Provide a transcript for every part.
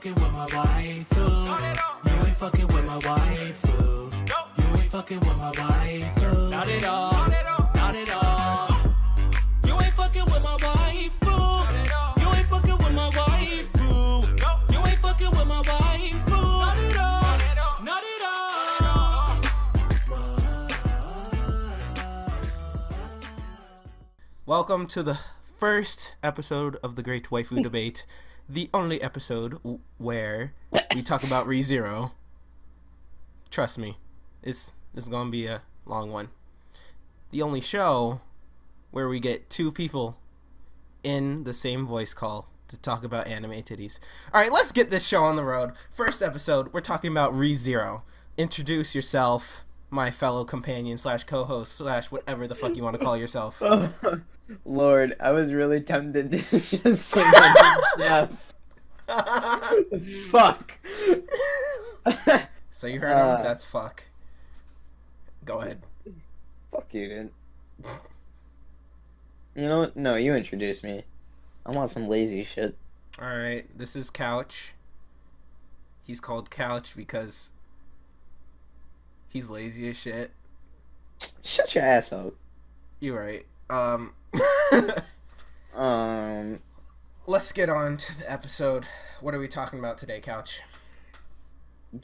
fucking with my waifu. You ain't fucking with my waifu. You ain't fucking with my waifu. Not at all. Not at all. You ain't fucking with my waifu. You ain't fucking with my waifu. You ain't fucking with my waifu. Not at all. Not at all. Welcome to the first episode of the Great Waifu Debate, the only episode where we talk about ReZero. Trust me, this is gonna be a long one. The only show where we get two people in the same voice call to talk about anime titties. Alright, let's get this show on the road. First episode, we're talking about ReZero. Introduce yourself, my fellow companion slash co-host slash whatever the fuck you want to call yourself. Lord, I was really tempted to just say that. Fuck. So you heard him? That's fuck. Go ahead. Fuck you, dude. You know what? No, you introduced me. I want some lazy shit. Alright, this is Couch. He's called Couch because he's lazy as shit. Shut your ass up. You're right. Um, Let's get on to the episode. What are we talking about today, Couch?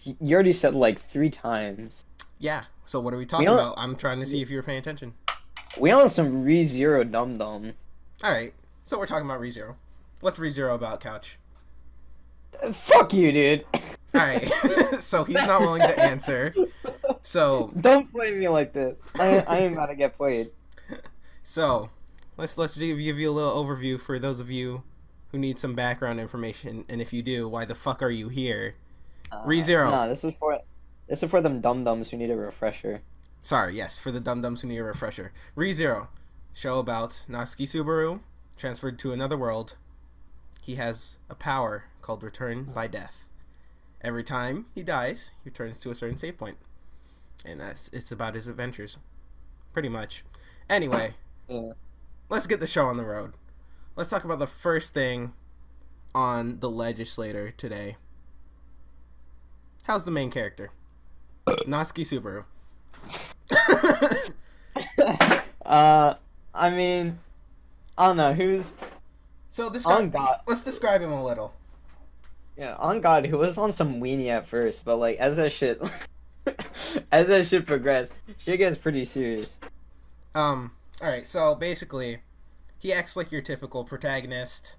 You already said like 3 times. Yeah, so what are we talking about? I'm trying to see if you were paying attention. We on some ReZero dum dum. Alright, so we're talking about ReZero. What's ReZero about, Couch? Fuck you, dude. Alright, so he's not willing to answer. So Don't play me like this. I ain't about to get played. So, let's give you a little overview for those of you who need some background information, and if you do, why the fuck are you here? ReZero. No, this is for them dum dums who need a refresher. Sorry, yes, for the dum-dums who need a refresher. ReZero, show about Natsuki Subaru, transferred to another world. He has a power called Return by Death. Every time he dies, he returns to a certain save point. And it's about his adventures. Pretty much. Anyway, Yeah. let's get the show on the road. Let's talk about the first thing on the legislator today. How's the main character? Natsuki Subaru. I mean, I don't know who's. So On God. let's describe him a little. Yeah, on God, he was on some weenie at first, but like as that shit, as that shit progressed, shit gets pretty serious. Alright, so basically, he acts like your typical protagonist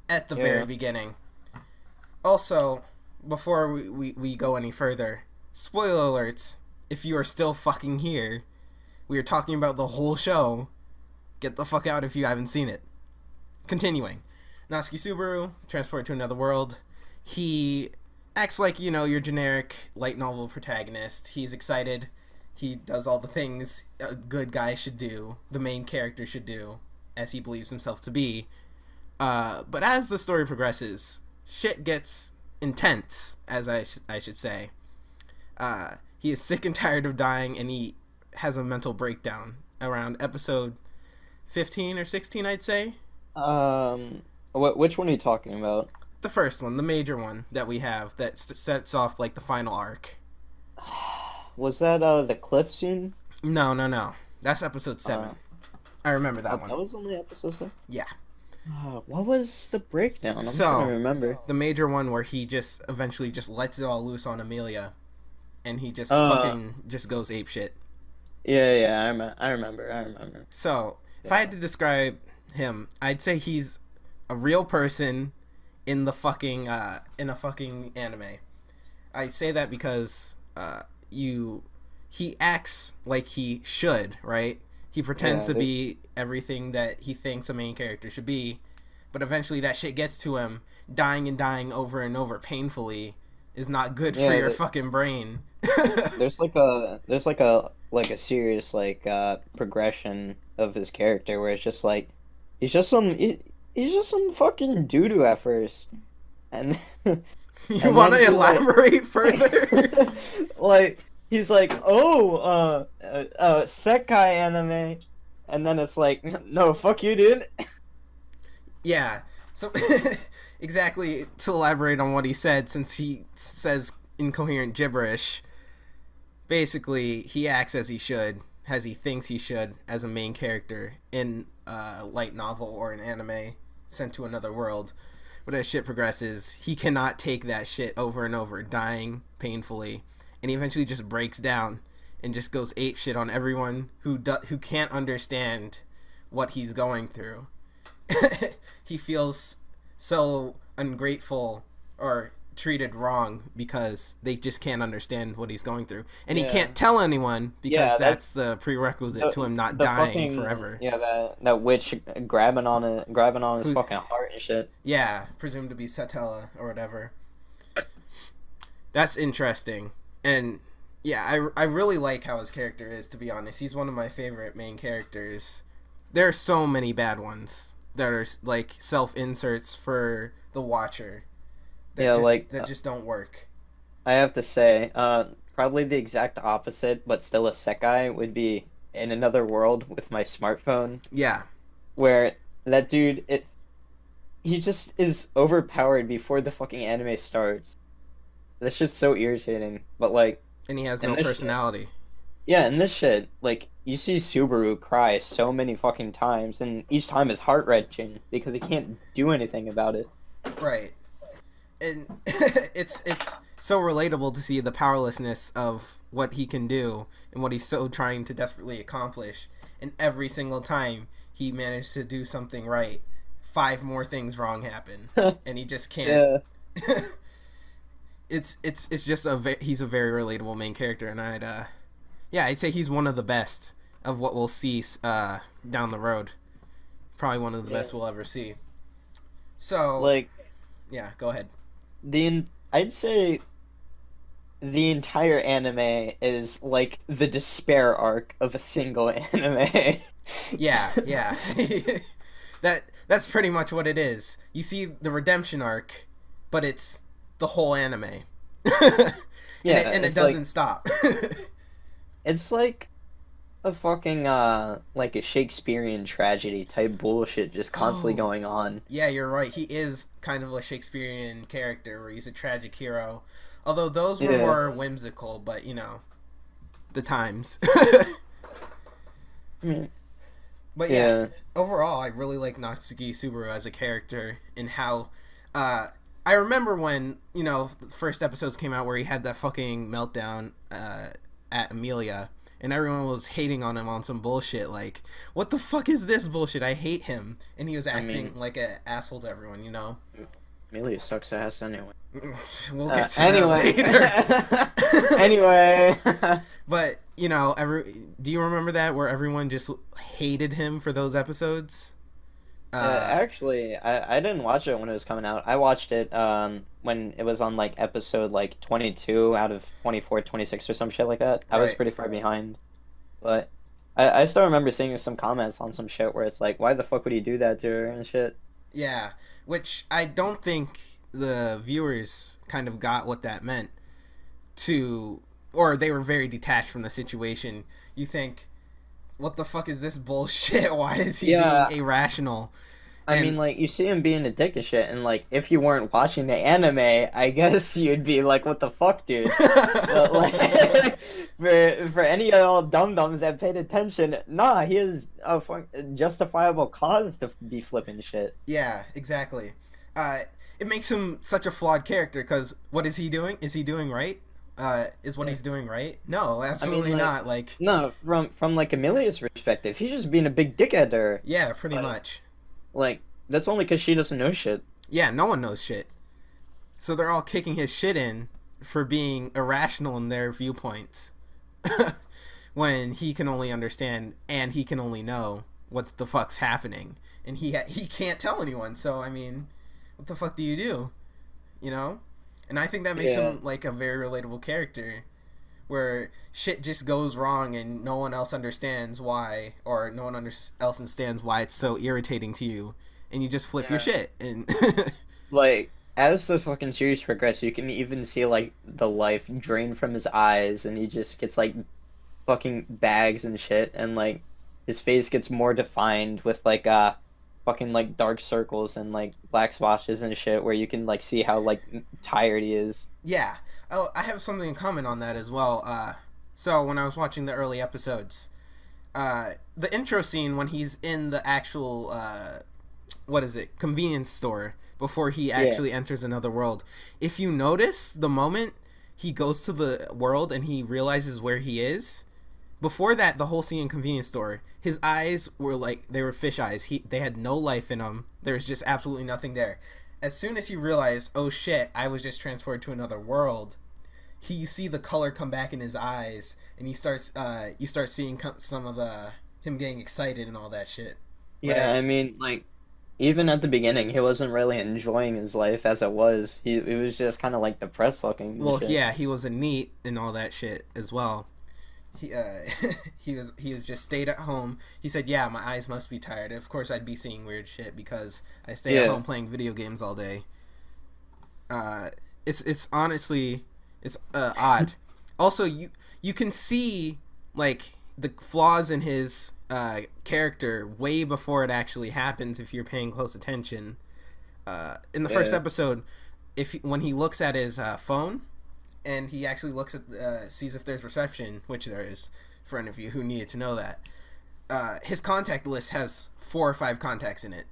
at the very beginning. Also, before we go any further, spoiler alerts, if you are still fucking here, we are talking about the whole show. Get the fuck out if you haven't seen it. Continuing. Natsuki Subaru, transported to another world. He acts like, your generic light novel protagonist. He's excited. He does all the things a good guy should do, the main character should do, as he believes himself to be. But as the story progresses, shit gets intense, as I should say. He is sick and tired of dying, and he has a mental breakdown around episode 15 or 16, I'd say. Which one are you talking about? The first one, the major one that we have that sets off like the final arc. Was that the cliff scene? No. That's episode 7. I remember that one. That was only episode 7? Yeah. What was the breakdown? I'm So, trying to remember. The major one where he just eventually just lets it all loose on Amelia, and he just fucking just goes apeshit. Yeah, I remember. So, if I had to describe him, I'd say he's a real person in the fucking in a fucking anime. I say that because he acts like he should, right? He pretends to be everything that he thinks a main character should be, but eventually that shit gets to him. Dying and dying over and over painfully is not good for your fucking brain. there's like a serious progression of his character where it's just like he's just some fucking doo-doo at first, and you want to elaborate further? Like he's like, Sekai anime, and then it's like, no, fuck you, dude. Yeah, So, exactly, to elaborate on what he said, since he says incoherent gibberish, basically, he acts as he should, as he thinks he should, as a main character in a light novel or an anime sent to another world. But as shit progresses, he cannot take that shit over and over, dying painfully, and he eventually just breaks down and just goes ape shit on everyone who can't understand what he's going through. He feels so ungrateful or treated wrong because they just can't understand what he's going through, and he can't tell anyone because that's the prerequisite to him not dying forever. Yeah, that witch grabbing on his fucking heart and shit. Yeah, presumed to be Satella or whatever. That's interesting, and yeah, I really like how his character is, to be honest. He's one of my favorite main characters. There are so many bad ones that are like self-inserts for the watcher. That just don't work. I have to say, probably the exact opposite, but still a sekai, would be In Another World with My Smartphone. Yeah. Where that dude, he just is overpowered before the fucking anime starts. That's just so irritating. But like, and he has no personality. Yeah, and this shit, like, you see Subaru cry so many fucking times, and each time is heart-wrenching because he can't do anything about it. Right. And it's so relatable to see the powerlessness of what he can do and what he's so trying to desperately accomplish. And every single time he managed to do something right, 5 more things wrong happen, and he just can't. Yeah. It's just he's a very relatable main character, and I'd say he's one of the best of what we'll see down the road. Probably one of the best we'll ever see. So, like, yeah, go ahead. I'd say the entire anime is like the despair arc of a single anime. yeah. That's pretty much what it is. You see the redemption arc, but it's the whole anime. and it doesn't stop. It's like a fucking like a Shakespearean tragedy type bullshit just constantly going on. Yeah, you're right. He is kind of a Shakespearean character where he's a tragic hero. Although those were more whimsical, but you know, the times. But yeah, overall I really like Natsuki Subaru as a character and how I remember when, you know, the first episodes came out where he had that fucking meltdown at Amelia. And everyone was hating on him on some bullshit, like, what the fuck is this bullshit? I hate him. And he was acting like an asshole to everyone, you know? Amelia sucks ass anyway. We'll get to that later. Anyway. But, you know, do you remember that, where everyone just hated him for those episodes? Actually, I didn't watch it when it was coming out. I watched it when it was on like episode like 22 out of 24, 26 or some shit like that. I was pretty far behind. But I still remember seeing some comments on some shit where it's like, why the fuck would he do that to her and shit? Yeah, which I don't think the viewers kind of got what that meant or they were very detached from the situation. You think, what the fuck is this bullshit? Why is he being irrational? I mean, like, you see him being a dick and shit, and, like, if you weren't watching the anime, I guess you'd be like, what the fuck, dude? But, like, for any of y'all dum-dums that paid attention, nah, he has a justifiable cause to be flipping shit. Yeah, exactly. It makes him such a flawed character, because what is he doing? Is he doing right? Is what he's doing right? No, absolutely not. Like, no, from like Amelia's perspective, he's just being a big dickhead to her. Yeah, pretty much. Like, that's only because she doesn't know shit. Yeah, no one knows shit. So they're all kicking his shit in for being irrational in their viewpoints, when he can only understand and he can only know what the fuck's happening, and he can't tell anyone. So I mean, what the fuck do you do? You know. And I think that makes him, like, a very relatable character, where shit just goes wrong and no one else understands why, or no one else understands why it's so irritating to you, and you just flip your shit. And like, as the fucking series progresses, you can even see, like, the life drain from his eyes, and he just gets, like, fucking bags and shit, and, like, his face gets more defined with, like, fucking like dark circles and like black spotches and shit where you can like see how like tired he is. Yeah. Oh, I have something in common on that as well. So when I was watching the early episodes, the intro scene when he's in the actual convenience store before he actually enters another world. If you notice, the moment he goes to the world and he realizes where he is, before that, the whole scene in convenience store, his eyes were like, they were fish eyes. They had no life in them. There was just absolutely nothing there. As soon as he realized, oh shit, I was just transferred to another world, you see the color come back in his eyes, and you start seeing some of him getting excited and all that shit. Yeah, I mean, like, even at the beginning, he wasn't really enjoying his life as it was. He was just kind of like depressed looking. Well, yeah, he was a NEET and all that shit as well. He was just stayed at home. He said, "Yeah, my eyes must be tired. Of course, I'd be seeing weird shit because I stay at home playing video games all day." It's honestly odd. Also, you can see like the flaws in his character way before it actually happens if you're paying close attention. In the first episode, when he looks at his phone. And he actually looks at, sees if there's reception, which there is, for any of you who needed to know that. His contact list has 4 or 5 contacts in it,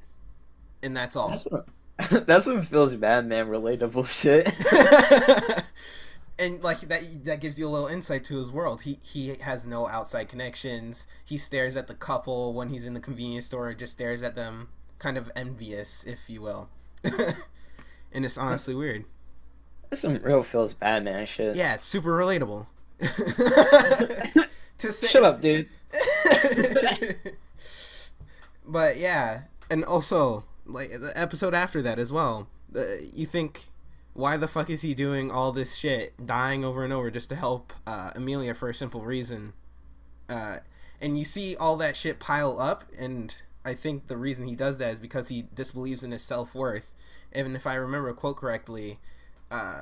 and that's all. That's some feels bad, man. Relatable shit. And like that gives you a little insight to his world. He has no outside connections. He stares at the couple when he's in the convenience store. Just stares at them, kind of envious, if you will. And it's honestly weird. That's some real feels bad, man shit. Yeah, it's super relatable. Shut up, dude. But yeah, and also like the episode after that as well. You think, why the fuck is he doing all this shit, dying over and over just to help Amelia for a simple reason? And you see all that shit pile up, and I think the reason he does that is because he disbelieves in his self-worth. And if I remember a quote correctly,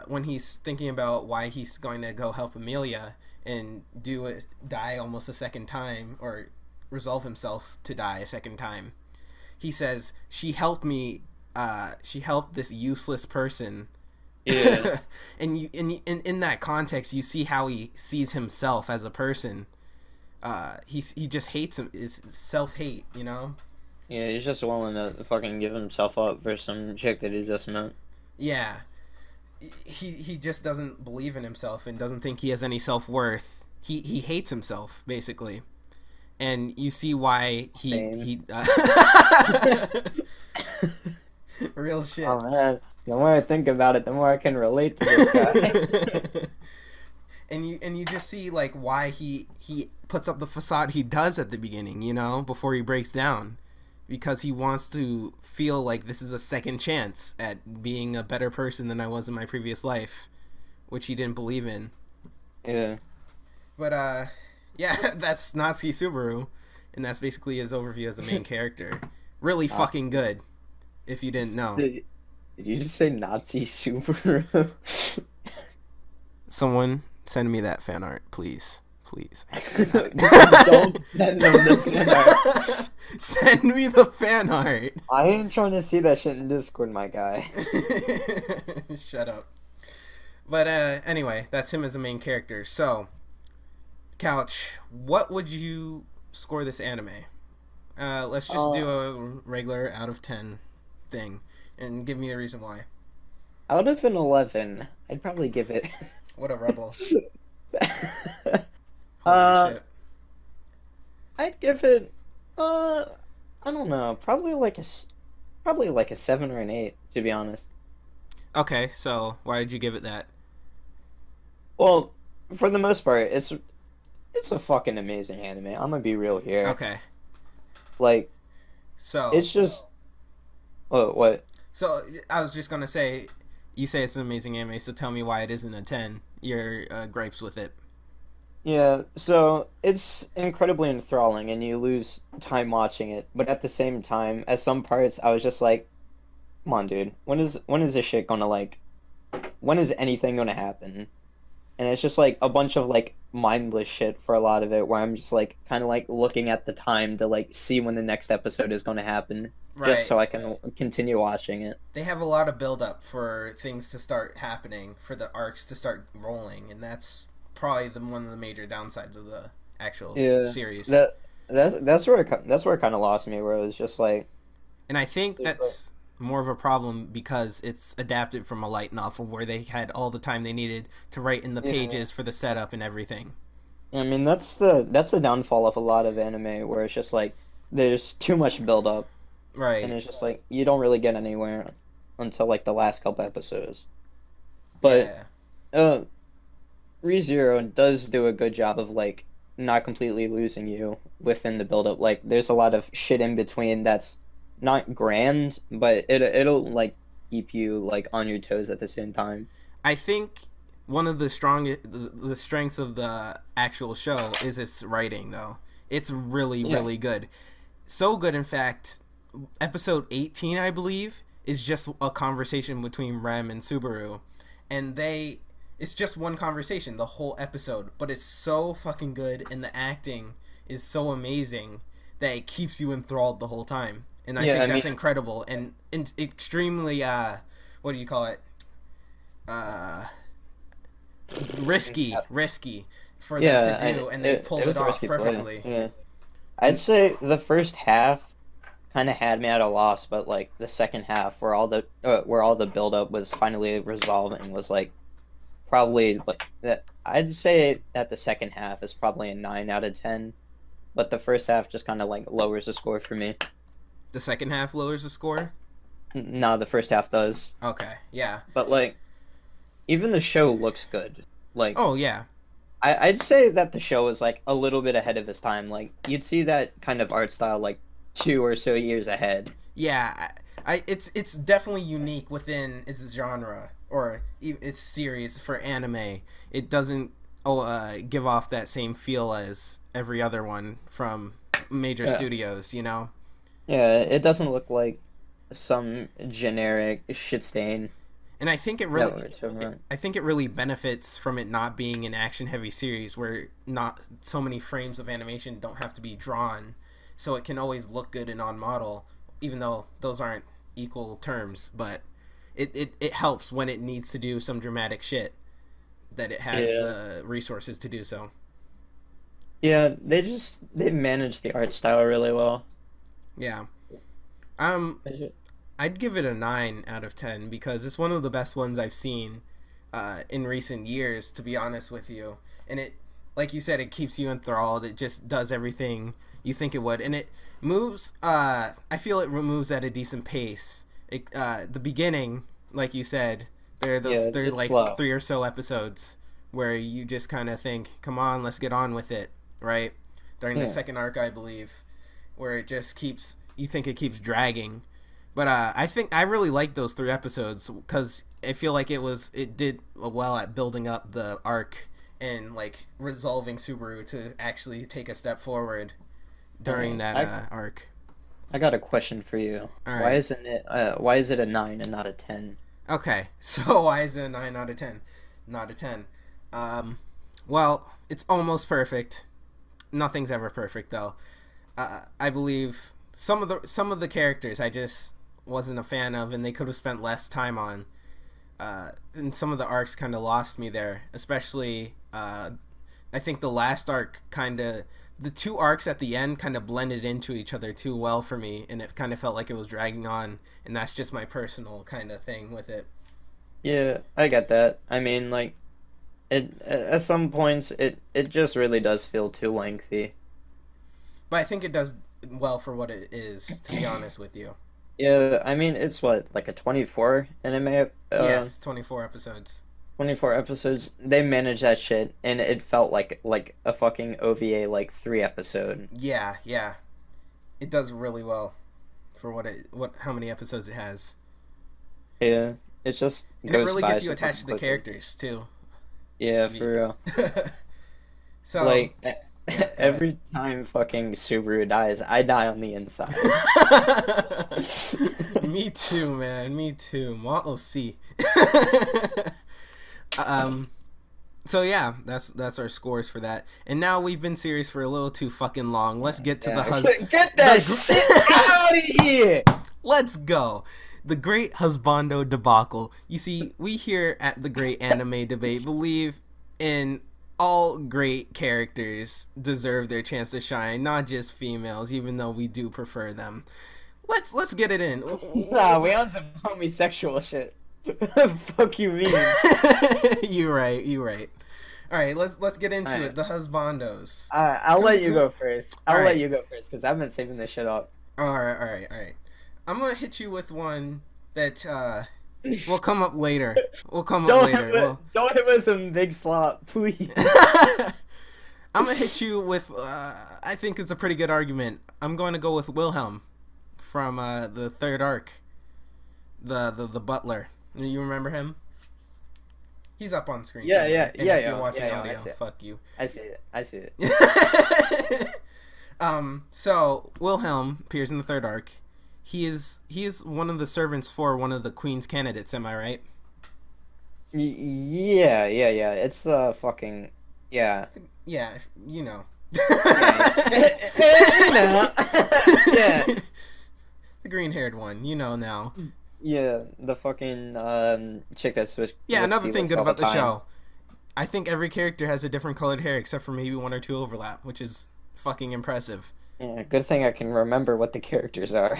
when he's thinking about why he's going to go help Amelia and die almost a second time, or resolve himself to die a second time, he says, she helped me, she helped this useless person. Yeah. And in that context, you see how he sees himself as a person. He just hates him. It's self-hate, you know? Yeah, he's just willing to fucking give himself up for some chick that he just met. Yeah. He just doesn't believe in himself and doesn't think he has any self-worth. He hates himself, basically. And you see why he real shit. Oh man, the more I think about it, the more I can relate to this guy. and you just see like why he puts up the facade he does at the beginning, you know, before he breaks down. Because he wants to feel like this is a second chance at being a better person than I was in my previous life, which he didn't believe in. Yeah. But, yeah, that's Natsuki Subaru, and that's basically his overview as the main character. Really fucking good, if you didn't know. Did you just say Nazi Subaru? Someone send me that fan art, please. Please. Don't send them the fan art. Send me the fan art. I ain't trying to see that shit in Discord, my guy. Shut up. But anyway, that's him as a main character. So, Couch, what would you score this anime? Let's just do a regular out of 10 thing, and give me a reason why. Out of an 11, I'd probably give it... What a rebel. Shit. I'd give it, I don't know, probably like a 7 or an 8, to be honest. Okay, so why did you give it that? Well, for the most part, it's a fucking amazing anime. I'm gonna be real here. Okay. Like, so it's just, what? So I was just gonna say, you say it's an amazing anime, so tell me why it isn't a 10. Your gripes with it. Yeah, so it's incredibly enthralling and you lose time watching it, but at the same time, at some parts I was just like, come on dude, when is this shit gonna when is anything gonna happen? And it's just like a bunch of like mindless shit for a lot of it where I'm just like kind of like looking at the time to like see when the next episode is gonna happen. Right. just so I can continue watching it. They have a lot of build up for things to start happening, for the arcs to start rolling, and that's probably one of the major downsides of the actual series. That's where it kind of lost me, where it was just like, and I think that's more of a problem because it's adapted from a light novel where they had all the time they needed to write in the pages for the setup and everything. I mean, that's the downfall of a lot of anime, where it's just like there's too much build up, right? And it's just like you don't really get anywhere until like the last couple episodes. But ReZero does do a good job of like not completely losing you within the build up. Like there's a lot of shit in between that's not grand, but it'll like keep you like on your toes at the same time. I think one of the strengths of the actual show is its writing, though. It's really good. So good, in fact, episode 18, I believe, is just a conversation between Rem and Subaru, and it's just one conversation the whole episode, but it's so fucking good, and the acting is so amazing that it keeps you enthralled the whole time. And I think that's incredible and extremely what do you call it? Risky for them to do, and they pulled it off perfectly. Yeah. I'd say the first half kind of had me at a loss, but like the second half, where all the build up was finally resolving, was like probably like that. I'd say that the second half is probably a 9 out of 10, but the first half just kind of like lowers the score for me. The second half lowers the score? No, the first half does. Okay, yeah. But like, even the show looks good. Like, oh yeah, I'd say that the show is like a little bit ahead of its time. Like, you'd see that kind of art style like 2 or so years ahead. Yeah, it's definitely unique within its genre or its series for anime. It doesn't give off that same feel as every other one from major studios, you know? Yeah, it doesn't look like some generic shit stain. And I think it really benefits from it not being an action-heavy series where not so many frames of animation don't have to be drawn, so it can always look good and on model, even though those aren't equal terms. But it helps when it needs to do some dramatic shit, that it has the resources to do so. Yeah, they manage the art style really well. Yeah. I'd give it a 9 out of 10 because it's one of the best ones I've seen in recent years, to be honest with you. And it, like you said, it keeps you enthralled. It just does everything you think it would. And it moves, I feel it moves at a decent pace. The beginning, like you said, there are like slow. 3 or so episodes where you just kind of think, come on, let's get on with it, right? During the second arc, I believe, where it just keeps, you think it keeps dragging. But I think I really like those 3 episodes because I feel like it did well at building up the arc and like resolving Subaru to actually take a step forward during that arc. I got a question for you. Right. Why is it a 9 and not a 10? Okay, so why is it a 9 out of 10? Not a 10. Well, it's almost perfect. Nothing's ever perfect though. I believe some of the characters I just wasn't a fan of, and they could have spent less time on. And some of the arcs kind of lost me there, especially I think the last arc the 2 arcs at the end kind of blended into each other too well for me, and it kind of felt like it was dragging on, and that's just my personal kind of thing with it. Yeah, I get that. I mean, like, at some points it just really does feel too lengthy. But I think it does well for what it is, to be honest with you. Yeah, I mean, it's what, like a 24 anime? Yes, 24 episodes. 24 episodes. They managed that shit, and it felt like a fucking OVA, like 3 episode. Yeah. It does really well for how many episodes it has. Yeah, it's just and it really gets you attached to the characters too. Yeah, for real. So like every time fucking Subaru dies, I die on the inside. Me too, man. Me too. Model C. So yeah, that's our scores for that. And now we've been serious for a little too fucking long. Let's get to the husband. Get that shit out of here. Let's go. The Great Husbando Debacle. You see, we here at the Great Anime Debate believe in all great characters deserve their chance to shine, not just females, even though we do prefer them. Let's get it in. Nah, we on some homosexual shit. Fuck you mean? You're right. All right, let's get into it. The husbandos. I'll let you go first. I'll let you go first because I've been saving this shit up. All right. I'm gonna hit you with one that will come up later. Don't hit with some big slop, please. I'm gonna hit you with. I think it's a pretty good argument. I'm going to go with Wilhelm from the third arc. The butler. You remember him? He's up on screen. Yeah. If you're watching audio, fuck you. I see it. So Wilhelm appears in the third arc. He is one of the servants for one of the queen's candidates. Am I right? Yeah. It's the fucking Yeah, you know. Yeah. The green-haired one, you know now. Yeah, the fucking chick that switched. Yeah, another thing good about the show. I think every character has a different colored hair except for maybe one or two overlap, which is fucking impressive. Yeah, good thing I can remember what the characters are.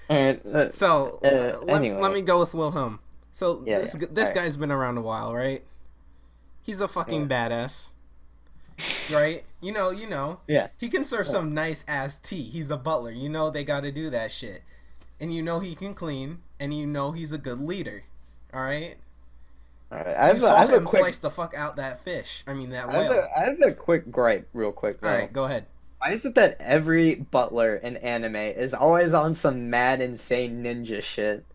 Alright, so anyway. let me go with Wilhelm. So this Right. guy's been around a while, right? He's a fucking badass, right? You know. Yeah. He can serve some nice ass tea. He's a butler. You know they got to do that shit, and you know he can clean, and you know he's a good leader. All right. I saw him quick, slice the fuck out that fish. I mean that whale. I have a quick gripe, real quick. Though. All right, go ahead. Why is it that every butler in anime is always on some mad, insane ninja shit?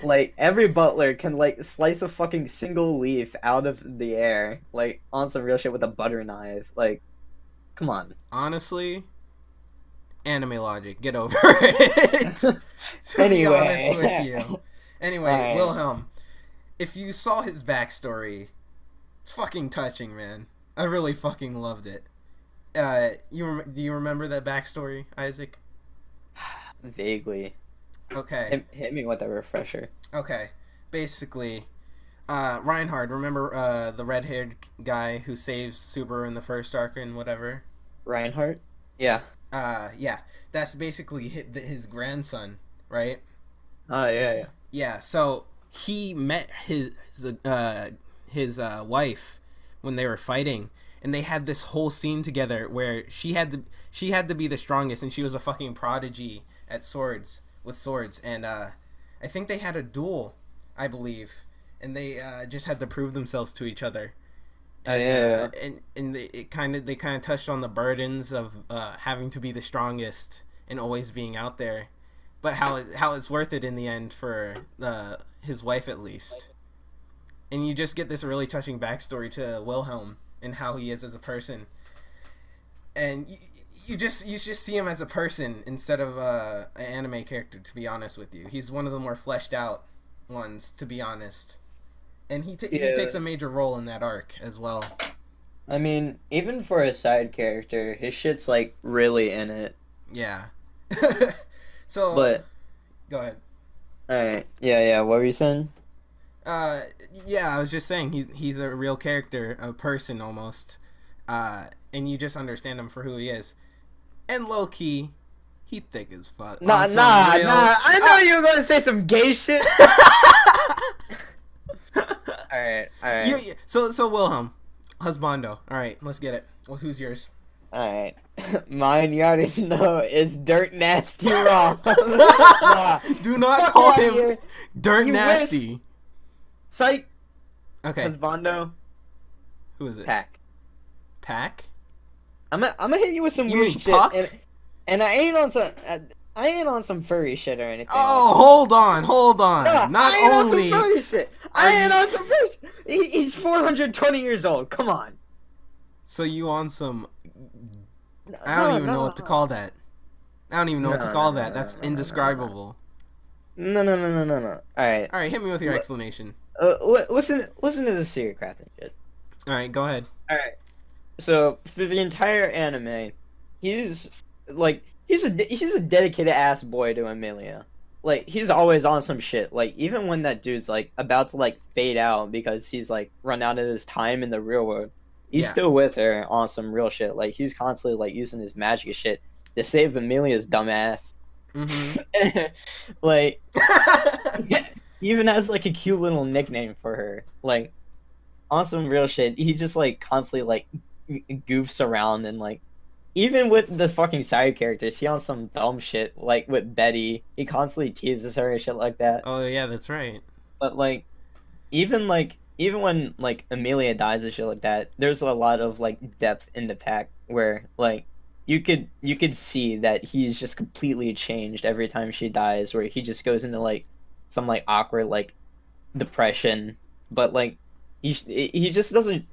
Like, every butler can, like, slice a fucking single leaf out of the air, like, on some real shit with a butter knife. Like, come on. Honestly, anime logic. Get over it. To be honest with you. Anyway, right. Wilhelm, if you saw his backstory, it's fucking touching, man. I really fucking loved it. Do you remember that backstory, Isaac? Vaguely. Okay. Hit me with a refresher. Okay. Basically, Reinhard, remember the red-haired guy who saves Subaru in the first arc and whatever? Reinhardt? Yeah. Yeah. That's basically his grandson, right? Yeah. Yeah, so he met his wife when they were fighting, and they had this whole scene together where she had to be the strongest, and she was a fucking prodigy at swords, and I think they had a duel, I believe, and they just had to prove themselves to each other. And they kind of touched on the burdens of having to be the strongest and always being out there, but how it's worth it in the end for his wife at least. And you just get this really touching backstory to Wilhelm and how he is as a person, and you just see him as a person instead of an anime character. To be honest with you, he's one of the more fleshed out ones, to be honest. And he takes a major role in that arc as well. I mean, even for a side character, his shit's like really in it. Yeah. So. But. Go ahead. All right. Yeah. What were you saying? Yeah, I was just saying he's a real character, a person almost, and you just understand him for who he is. And low key, he thick as fuck. Nah. I know you were gonna say some gay shit. All right. So Wilhelm, husbando. All right, let's get it. Well, who's yours? All right, mine. You already know is Dirt Nasty Raw. Nah. Do not call him Dirt Nasty. Psych. Okay. Husbando. Who is it? Pack. I'm gonna hit you with some weird shit, Puck? and I ain't on some furry shit or anything. Oh, like hold on. No, Not only. I ain't on some furry shit. I ain't on some furry shit. He's 420 years old. Come on. So you on some? I don't even know what to call that. That's indescribable. No. All right, hit me with your explanation. Listen to the secret crafting shit. All right, go ahead. All right. So for the entire anime, he's like he's a dedicated ass boy to Amelia. Like he's always on some shit. Like even when that dude's like about to like fade out because he's like run out of his time in the real world, he's Yeah. still with her on some real shit. Like he's constantly like using his magic shit to save Amelia's dumbass. Mm-hmm. Like he even has like a cute little nickname for her. Like on some real shit. He just like constantly like goofs around and like even with the fucking side characters, he on some dumb shit like with Betty. He constantly teases her and shit like that. Oh yeah, that's right. But even when like Amelia dies and shit like that, there's a lot of like depth in the pack where like you could see that he's just completely changed every time she dies, where he just goes into like some like awkward like depression, but like he just doesn't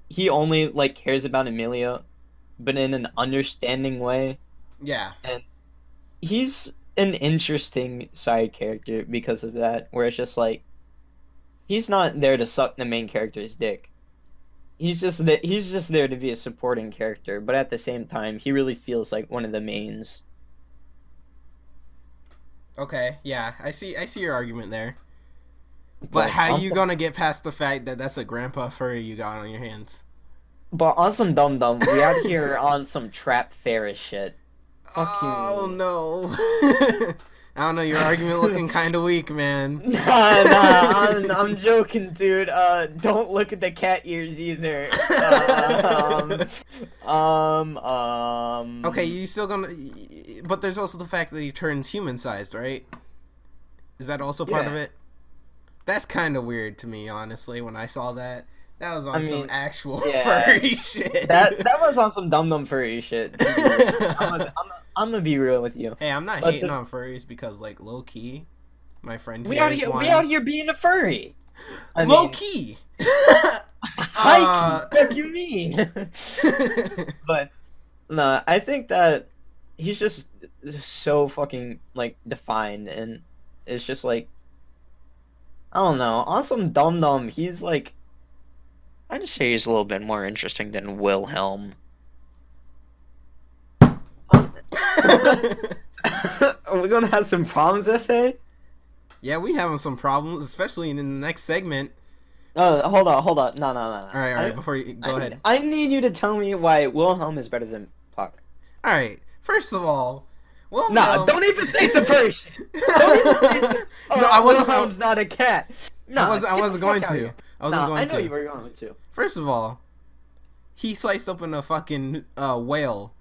he only like cares about Amelia, but in an understanding way. Yeah. And he's an interesting side character because of that, where it's just like he's not there to suck the main character's dick. He's just there to be a supporting character, but at the same time, he really feels like one of the mains. Okay, yeah, I see your argument there. But how you gonna get past the fact that that's a grandpa furry you got on your hands? But on some dum dum, we out here on some trap Ferris shit. Fuck Oh you. no. I don't know, your argument looking kind of weak, man. I'm joking, dude. Don't look at the cat ears either. Okay, you still gonna... But there's also the fact that he turns human-sized, right? Is that also part of it? That's kind of weird to me, honestly, when I saw that. That was on some actual furry shit. That was on some dum furry shit. I'm gonna be real with you. Hey, I'm not hating on furries because, like, low key, my friend we here out here being a furry. Low key. Hike. What do you mean? But no, I think that he's just so fucking like defined, and it's just like I don't know. On some dum he's like. I'd just say he's a little bit more interesting than Wilhelm. Are we gonna have some problems, essay? Yeah, we having some problems, especially in the next segment. Oh, hold on. No. All right. Before you go ahead, I need you to tell me why Wilhelm is better than Puck. All right. First of all, Wilhelm. Nah, don't even say the first. No, I wasn't. Wilhelm's not a cat. No, I wasn't going to. I know you were going to. First of all, he sliced open a fucking whale.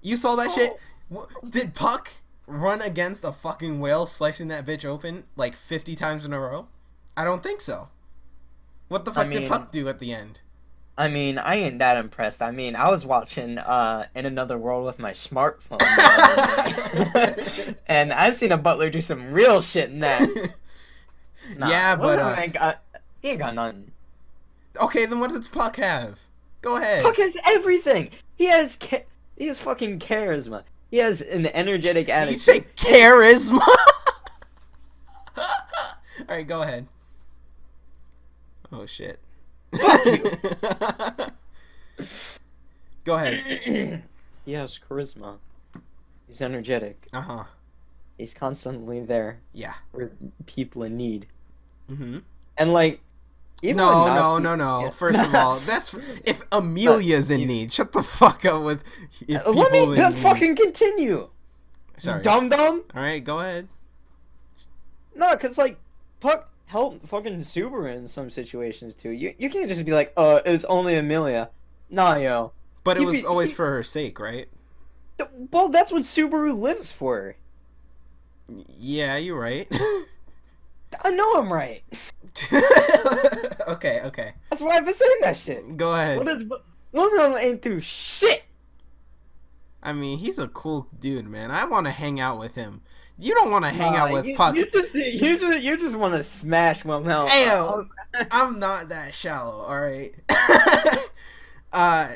You saw that shit? Did Puck run against a fucking whale slicing that bitch open like 50 times in a row? I don't think so. What the fuck did Puck do at the end? I mean, I ain't that impressed. I mean, I was watching In Another World with my smartphone. And I seen a butler do some real shit in that. Nah, yeah, but he ain't got nothing. Okay, then what does Puck have? Go ahead. Puck has everything. He has fucking charisma. He has an energetic attitude. Did you say charisma? Alright, go ahead. Oh shit. Fuck you. Go ahead. He has charisma. He's energetic. Uh-huh. He's constantly there. Yeah. For people in need. Mm-hmm. And like No. First of all, that's if Amelia's in need. Shut the fuck up with if people let me in need. fucking continue. Sorry. Dum. All right, go ahead. No, cause like Puck helped fucking Subaru in some situations too. You can't just be like, it's only Amelia. Nah, yo. But it was always for her sake, right? Well, that's what Subaru lives for. Yeah, you're right. I know I'm right. Okay. That's why I've been saying that shit. Go ahead. Wilhelm ain't through shit. I mean, he's a cool dude, man. I want to hang out with him. You don't want to hang out with Puck. You just want to smash Wilhelm. Ayo, I'm not that shallow, all right. No.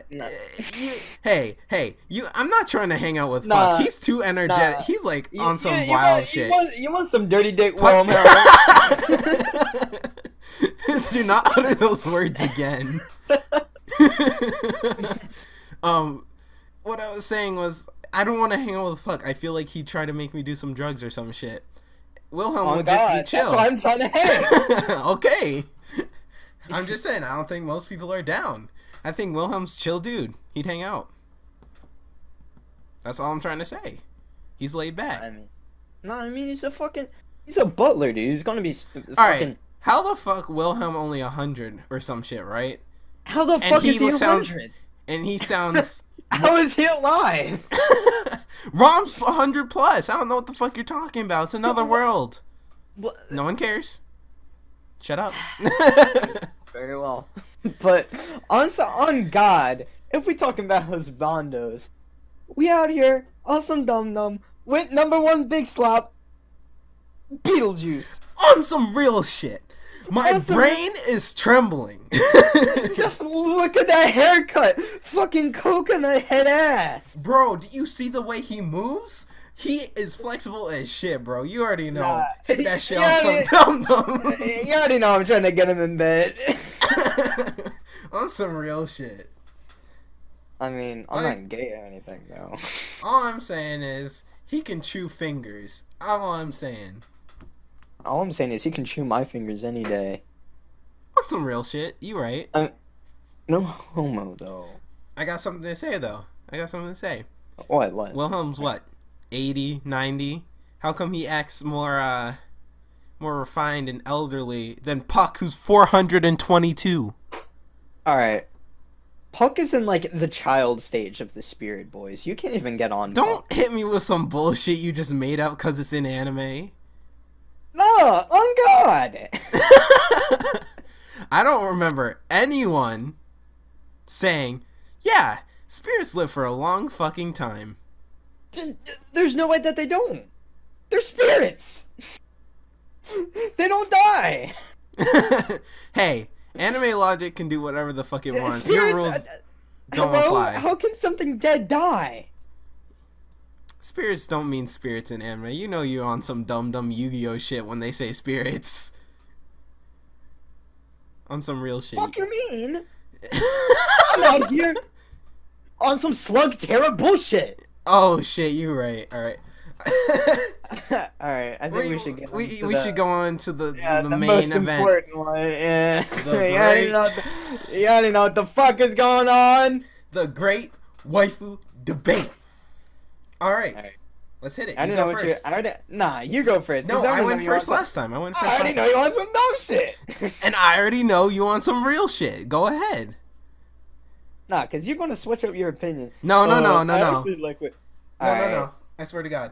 I'm not trying to hang out with Puck. He's too energetic. He's like on some wild shit. You want some dirty dick Puck. Wilhelm? Do not utter those words again. What I was saying was, I don't want to hang out with Puck. I feel like he'd try to make me do some drugs or some shit. Wilhelm Oh would God, just be chill. that's why I'm trying to hang. Okay. I'm just saying, I don't think most people are down. I think Wilhelm's chill dude. He'd hang out. That's all I'm trying to say. He's laid back. I mean, he's a butler, dude. He's gonna be fucking... Alright, how the fuck Wilhelm only 100 or some shit, right? How the fuck is he 100? And he sounds... How is he alive? Rom's 100 plus. I don't know what the fuck you're talking about. It's another world. What? No one cares. Shut up. Very well. But on God, if we talking about husbandos, we out here on some dum-dum with #1 big slop, Beetlejuice. On some real shit. My brain is trembling. Just look at that haircut. Fucking coconut head ass. Bro, do you see the way he moves? He is flexible as shit, bro. You already know. Nah. Hit that shit on some dum-dum. You already know I'm trying to get him in bed. On some real shit. I mean, I'm not gay or anything, though. All I'm saying is, he can chew fingers. All I'm saying. All I'm saying is he can chew my fingers any day. On some real shit. You right. No homo, though. I got something to say, though. What? Wilhelm's what? 80, 90? How come he acts more refined and elderly than Puck, who's 422? Alright. Puck is in, like, the child stage of the Spirit Boys. You can't even get on Don't Puck. hit me with some bullshit you just made up because it's in anime. No! On God! I don't remember anyone saying, yeah, spirits live for a long fucking time. There's no way that they don't. They're spirits! They don't die! Hey, anime logic can do whatever the fuck it wants. Spirits, Your rules don't apply. How can something dead die? Spirits don't mean spirits in anime. You know you're on some dumb Yu-Gi-Oh shit when they say spirits. On some real shit. Fuck you mean? I'm out here on some Slug Terra bullshit. Oh shit, you're right. Alright. Alright, I think we should get we should go on to the main most event. Important one. Yeah. The You already know what the fuck is going on. The Great Waifu Debate. Alright. Let's hit it. You go first. Nah, you go first. No, I went first last time. I already know you want some dumb shit. And I already know you want some real shit. Go ahead. Nah, because you're going to switch up your opinion. No. No. No. I swear to God.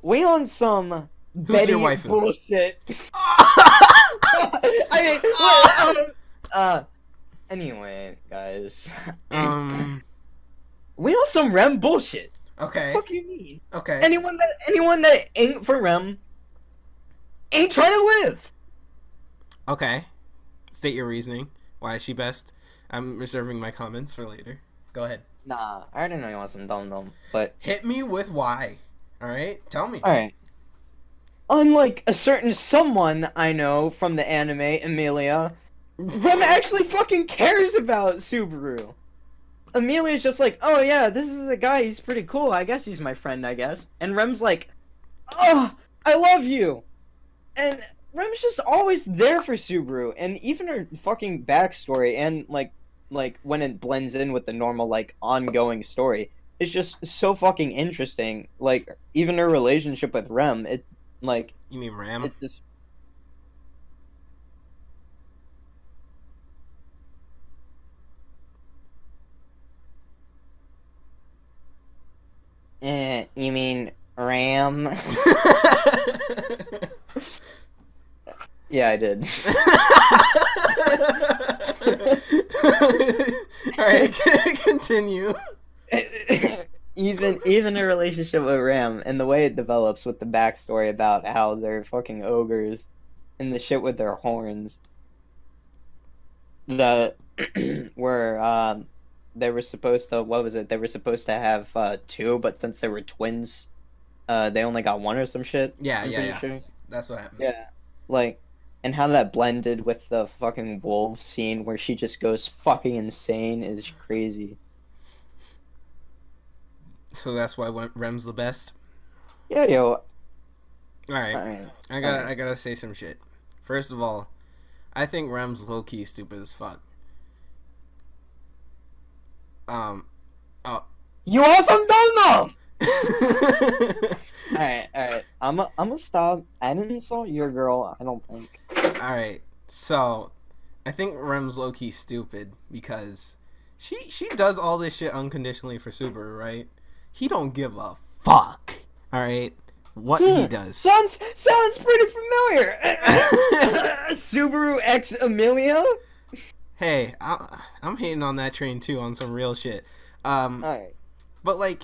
We on some Who's Betty your waifu? bullshit. Anyway, guys. We on some Rem bullshit. Okay. What do you mean? Okay. Anyone that ain't for Rem ain't trying to live. Okay. State your reasoning. Why is she best? I'm reserving my comments for later. Go ahead. Nah, I already know you want some dumb, but... Hit me with why. Alright? Tell me. Alright. Unlike a certain someone I know from the anime, Emilia, Rem actually fucking cares about Subaru. Amelia's just like, oh yeah, this is the guy, he's pretty cool, I guess he's my friend, I guess. And Rem's like, oh, I love you! And Rem's just always there for Subaru, and even her fucking backstory, and like when it blends in with the normal, like, ongoing story, it's just so fucking interesting. Like, even her relationship with Rem, it, like... You mean Ram? It just... you mean Ram? Yeah, I did. Alright, continue. Even a relationship with Ram and the way it develops with the backstory about how they're fucking ogres and the shit with their horns. The where they were supposed to, what was it? They were supposed to have two, but since they were twins, they only got one or some shit. Yeah. Sure. That's what happened. Yeah, like, and how that blended with the fucking wolf scene where she just goes fucking insane is crazy. So that's why Rem's the best. Yeah, yo. All right. I gotta say some shit. First of all, I think Rem's low key stupid as fuck. You want some dum-dum? Alright. I'm gonna stop. I didn't insult your girl, I don't think. Alright, so I think Rem's low key stupid because she does all this shit unconditionally for Subaru, right? He don't give a fuck. Alright? What he does. Sounds pretty familiar. Subaru X Amelia? Hey, I'm hating on that train too on some real shit. Alright. But like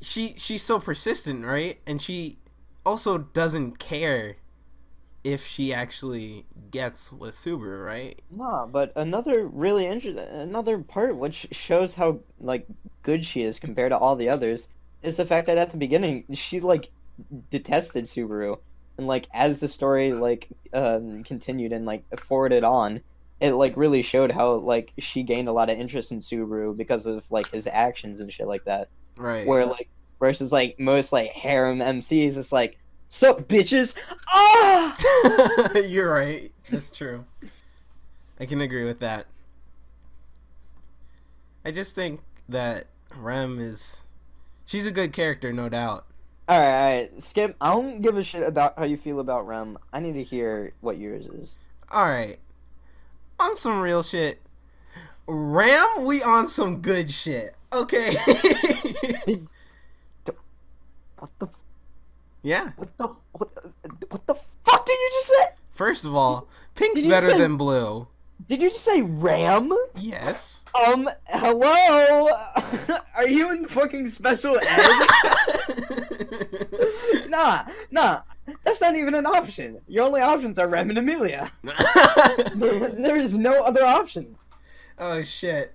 she's so persistent, right? And she also doesn't care if she actually gets with Subaru, right? No, but another really another part which shows how like good she is compared to all the others is the fact that at the beginning she like detested Subaru, and like as the story like continued and like forwarded on, it like really showed how like she gained a lot of interest in Subaru because of like his actions and shit like that. Right. Where like versus like most like harem MCs, it's like, sup bitches? Ah! You're right. That's true. I can agree with that. I just think that she's a good character, no doubt. Alright. Skip, I don't give a shit about how you feel about Rem. I need to hear what yours is. Alright. On some real shit. Ram, we on some good shit. Okay. What the? Yeah. What the fuck did you just say? First of all, pink's Did you better say- than blue. Did you just say Ram? Yes. Hello? Are you in fucking special ed? Nah, that's not even an option. Your only options are Rem and Amelia. There is no other option. Oh shit.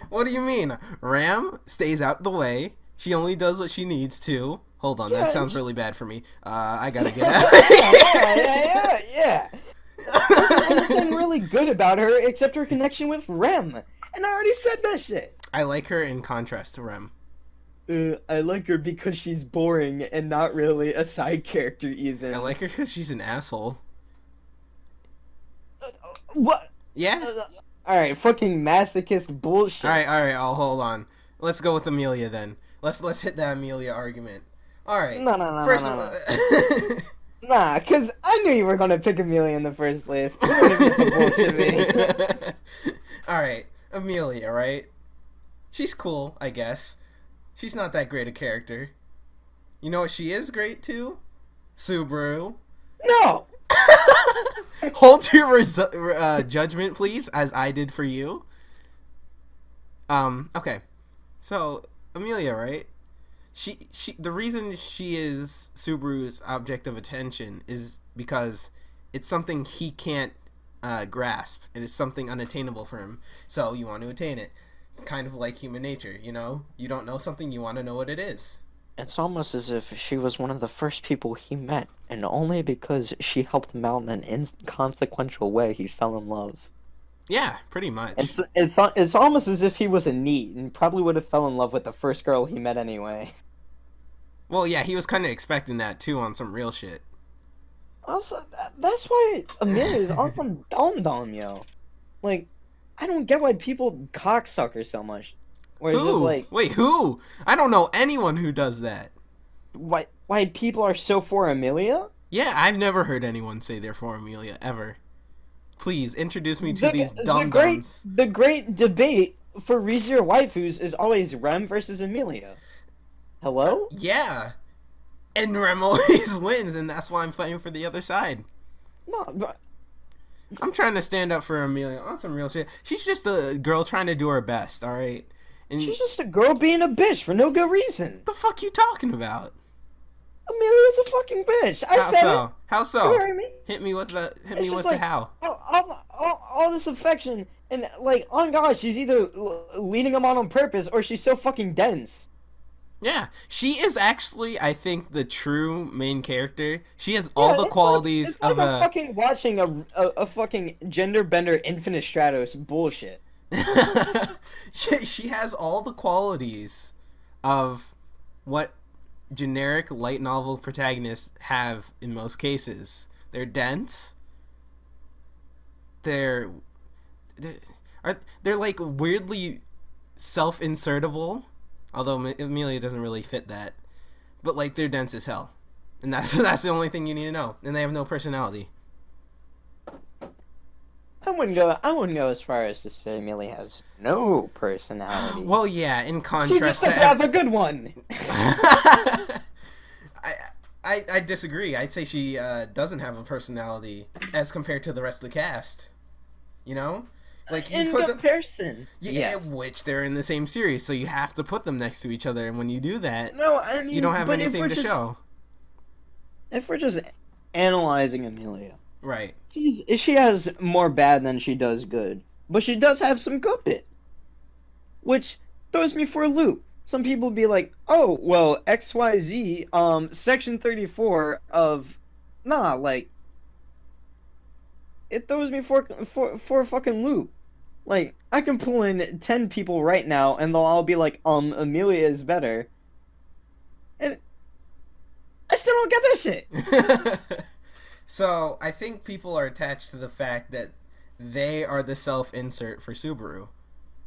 What do you mean? Ram stays out the way. She only does what she needs to. Hold on, that sounds really bad for me. I gotta get out. Yeah. There's nothing really good about her except her connection with Rem. And I already said that shit. I like her in contrast to Rem. I like her because she's boring and not really a side character even. I like her because she's an asshole. What? Yeah? Alright, fucking masochist bullshit. Alright, I'll hold on. Let's go with Amelia then. Let's hit that Amelia argument. Alright. No. First of all... Nah, cause I knew you were gonna pick Amelia in the first place. You wouldn't be some bullshit me. Alright, Amelia, right? She's cool, I guess. She's not that great a character. You know what she is great too? Subaru. No! Hold your judgment, please, as I did for you. Okay. So, Amelia, right? She the reason she is Subaru's object of attention is because it's something he can't grasp. It is something unattainable for him. So you want to attain it. Kind of like human nature, you know? You don't know something, you want to know what it is. It's almost as if she was one of the first people he met, and only because she helped him out in an inconsequential way he fell in love. Yeah, pretty much. It's almost as if he was a NEET and probably would have fell in love with the first girl he met anyway. Well, yeah, he was kind of expecting that too on some real shit. Also, that's why Amelia's on some dom, yo. Like, I don't get why people cocksucker so much. Where it's just like, wait, who? I don't know anyone who does that. why people are so for Amelia? Yeah, I've never heard anyone say they're for Amelia ever. Please introduce me to these dum-dums. The great debate for ReZero waifus is always Rem versus Amelia. Hello? Yeah. And Rem always wins, and that's why I'm fighting for the other side. No, but... I'm trying to stand up for Amelia on some real shit. She's just a girl trying to do her best, alright? And she's just a girl being a bitch for no good reason. The fuck you talking about? Amelia's a fucking bitch. I said it. How so? You heard me? Hit me with the Like, how. all this affection, and like, on God, she's either leading him on purpose or she's so fucking dense. Yeah, she is actually, I think, the true main character. She has all the qualities it's like of a fucking watching a fucking gender bender Infinite Stratos bullshit. she has all the qualities of what generic light novel protagonists have in most cases. They're dense. They're like weirdly self-insertable, although Amelia doesn't really fit that. But like they're dense as hell, and that's the only thing you need to know. And they have no personality. I wouldn't go as far as to say Amelia has no personality. Well, yeah. In contrast, she just doesn't have a good one. I disagree. I'd say she doesn't have a personality as compared to the rest of the cast. You know, like you in put comparison, yes. Which they're in the same series, so you have to put them next to each other. And when you do that, no, I mean, you don't have anything to show. If we're just analyzing Amelia, right? She has more bad than she does good, but she does have some good bit, which throws me for a loop. Some people be like, "Oh, well, XYZ, section 34 of, nah, like." It throws me for a fucking loop. Like, I can pull in 10 people right now, and they'll all be like, Amelia is better. And I still don't get that shit. So, I think people are attached to the fact that they are the self-insert for Subaru.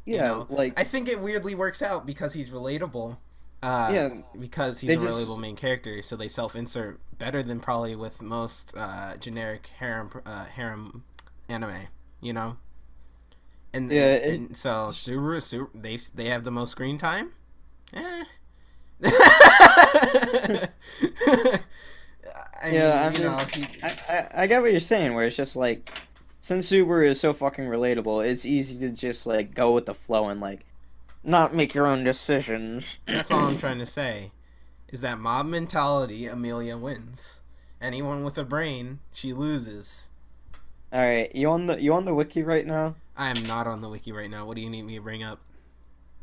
Yeah, you know? like... I think it weirdly works out because he's relatable. Because he's a relatable main character, so they self-insert better than probably with most generic harem anime, you know. And so Subaru, they have the most screen time. I get what you're saying. Where it's just like, since Subaru is so fucking relatable, it's easy to just like go with the flow and like. Not make your own decisions. That's all I'm trying to say. Is that mob mentality, Amelia wins. Anyone with a brain, she loses. Alright, you on the wiki right now? I am not on the wiki right now. What do you need me to bring up?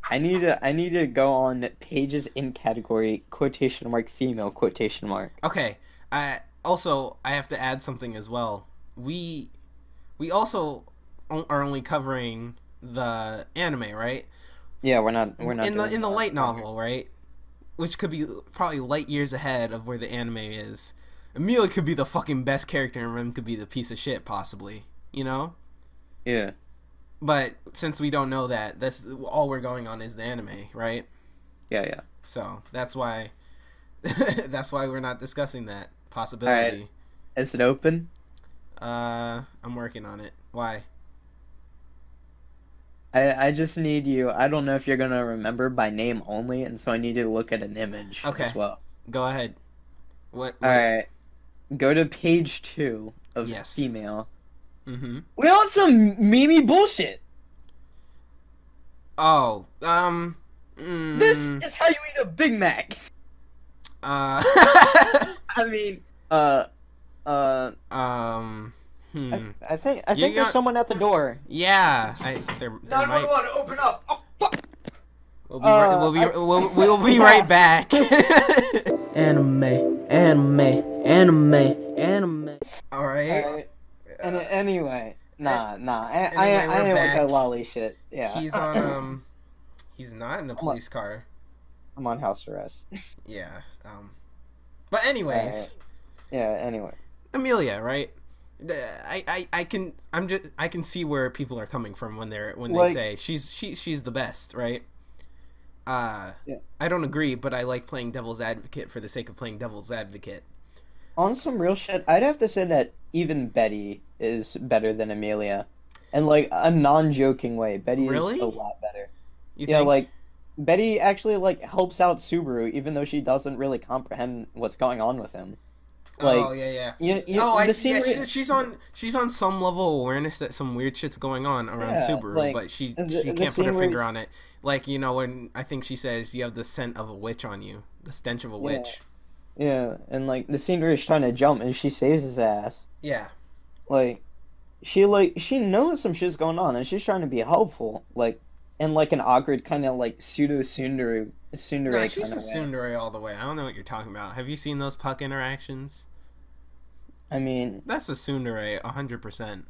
I need to go on pages in category quotation mark female quotation mark. Okay. Also I have to add something as well. We also are only covering the anime, right? Yeah, we're not in the light novel, right? Which could be probably light years ahead of where the anime is. Amelia could be the fucking best character, and Rim could be the piece of shit, possibly. You know? Yeah. But since we don't know that, that's all we're going on is the anime, right? Yeah. So that's why we're not discussing that possibility. All right. Is it open? I'm working on it. Why? I just need you. I don't know if you're gonna remember by name only, and so I need you to look at an image as well. Go ahead. What? All right. Go to page 2 of female. Mm-hmm. We want some memey bullshit. Oh. This is how you eat a Big Mac. I mean. I think there's someone at the door. Yeah, there 911, open up. Oh fuck. We'll be right back. Anime. All right. Anyway, nah. I ain't with that lolly shit. Yeah. He's on he's not in the police car. I'm on house arrest. Yeah. But anyways. Yeah. Anyway. Amelia, right? I can see where people are coming from when they say she's the best, right? I don't agree, but I like playing devil's advocate for the sake of playing devil's advocate. On some real shit, I'd have to say that even Betty is better than Amelia, and like a non-joking way, Betty is a lot better. You think? Like Betty actually like helps out Subaru, even though she doesn't really comprehend what's going on with him. Like, oh yeah. I see. Yeah, she's on some level of awareness that some weird shit's going on around Subaru, like, but she can't put her finger on it. Like, you know, when I think she says you have the scent of a witch on you, the stench of a witch. Yeah, and like the scene where he's trying to jump and she saves his ass. Yeah. Like, she knows some shit's going on and she's trying to be helpful, like, in like an awkward kind of like pseudo tsundere. No, she's a tsundere all the way. I don't know what you're talking about. Have you seen those puck interactions? I mean, that's a tsundere 100%.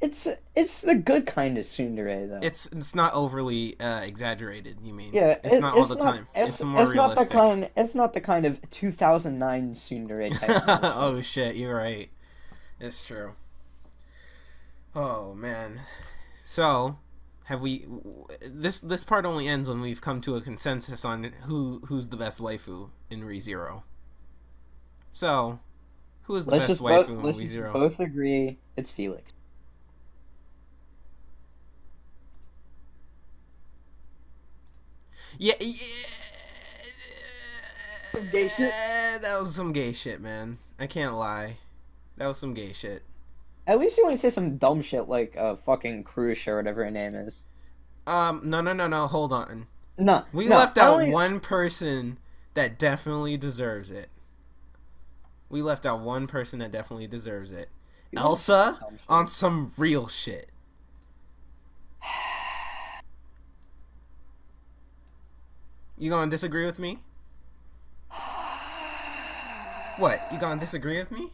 it's the good kind of tsundere though. It's not overly exaggerated. You mean? Yeah, It's not all the time. It's, It's more it's not the realistic. kind. It's not the kind of 2009 tsundere type. Oh shit, you're right. It's true. Oh man. So, have we? This part only ends when we've come to a consensus on who's the best waifu in ReZero. So, who is the best waifu in Let's just ReZero? both agree it's Felix. Yeah, Some gay shit? that was some gay shit, man. I can't lie. That was some gay shit. At least you want to say some dumb shit like fucking Crush or whatever her name is. No. Hold on. No, We no, left I out only- one person that definitely deserves it. We left out one person that definitely deserves it. You Elsa dumb shit. on some real shit. You gonna disagree with me? What? You gonna disagree with me?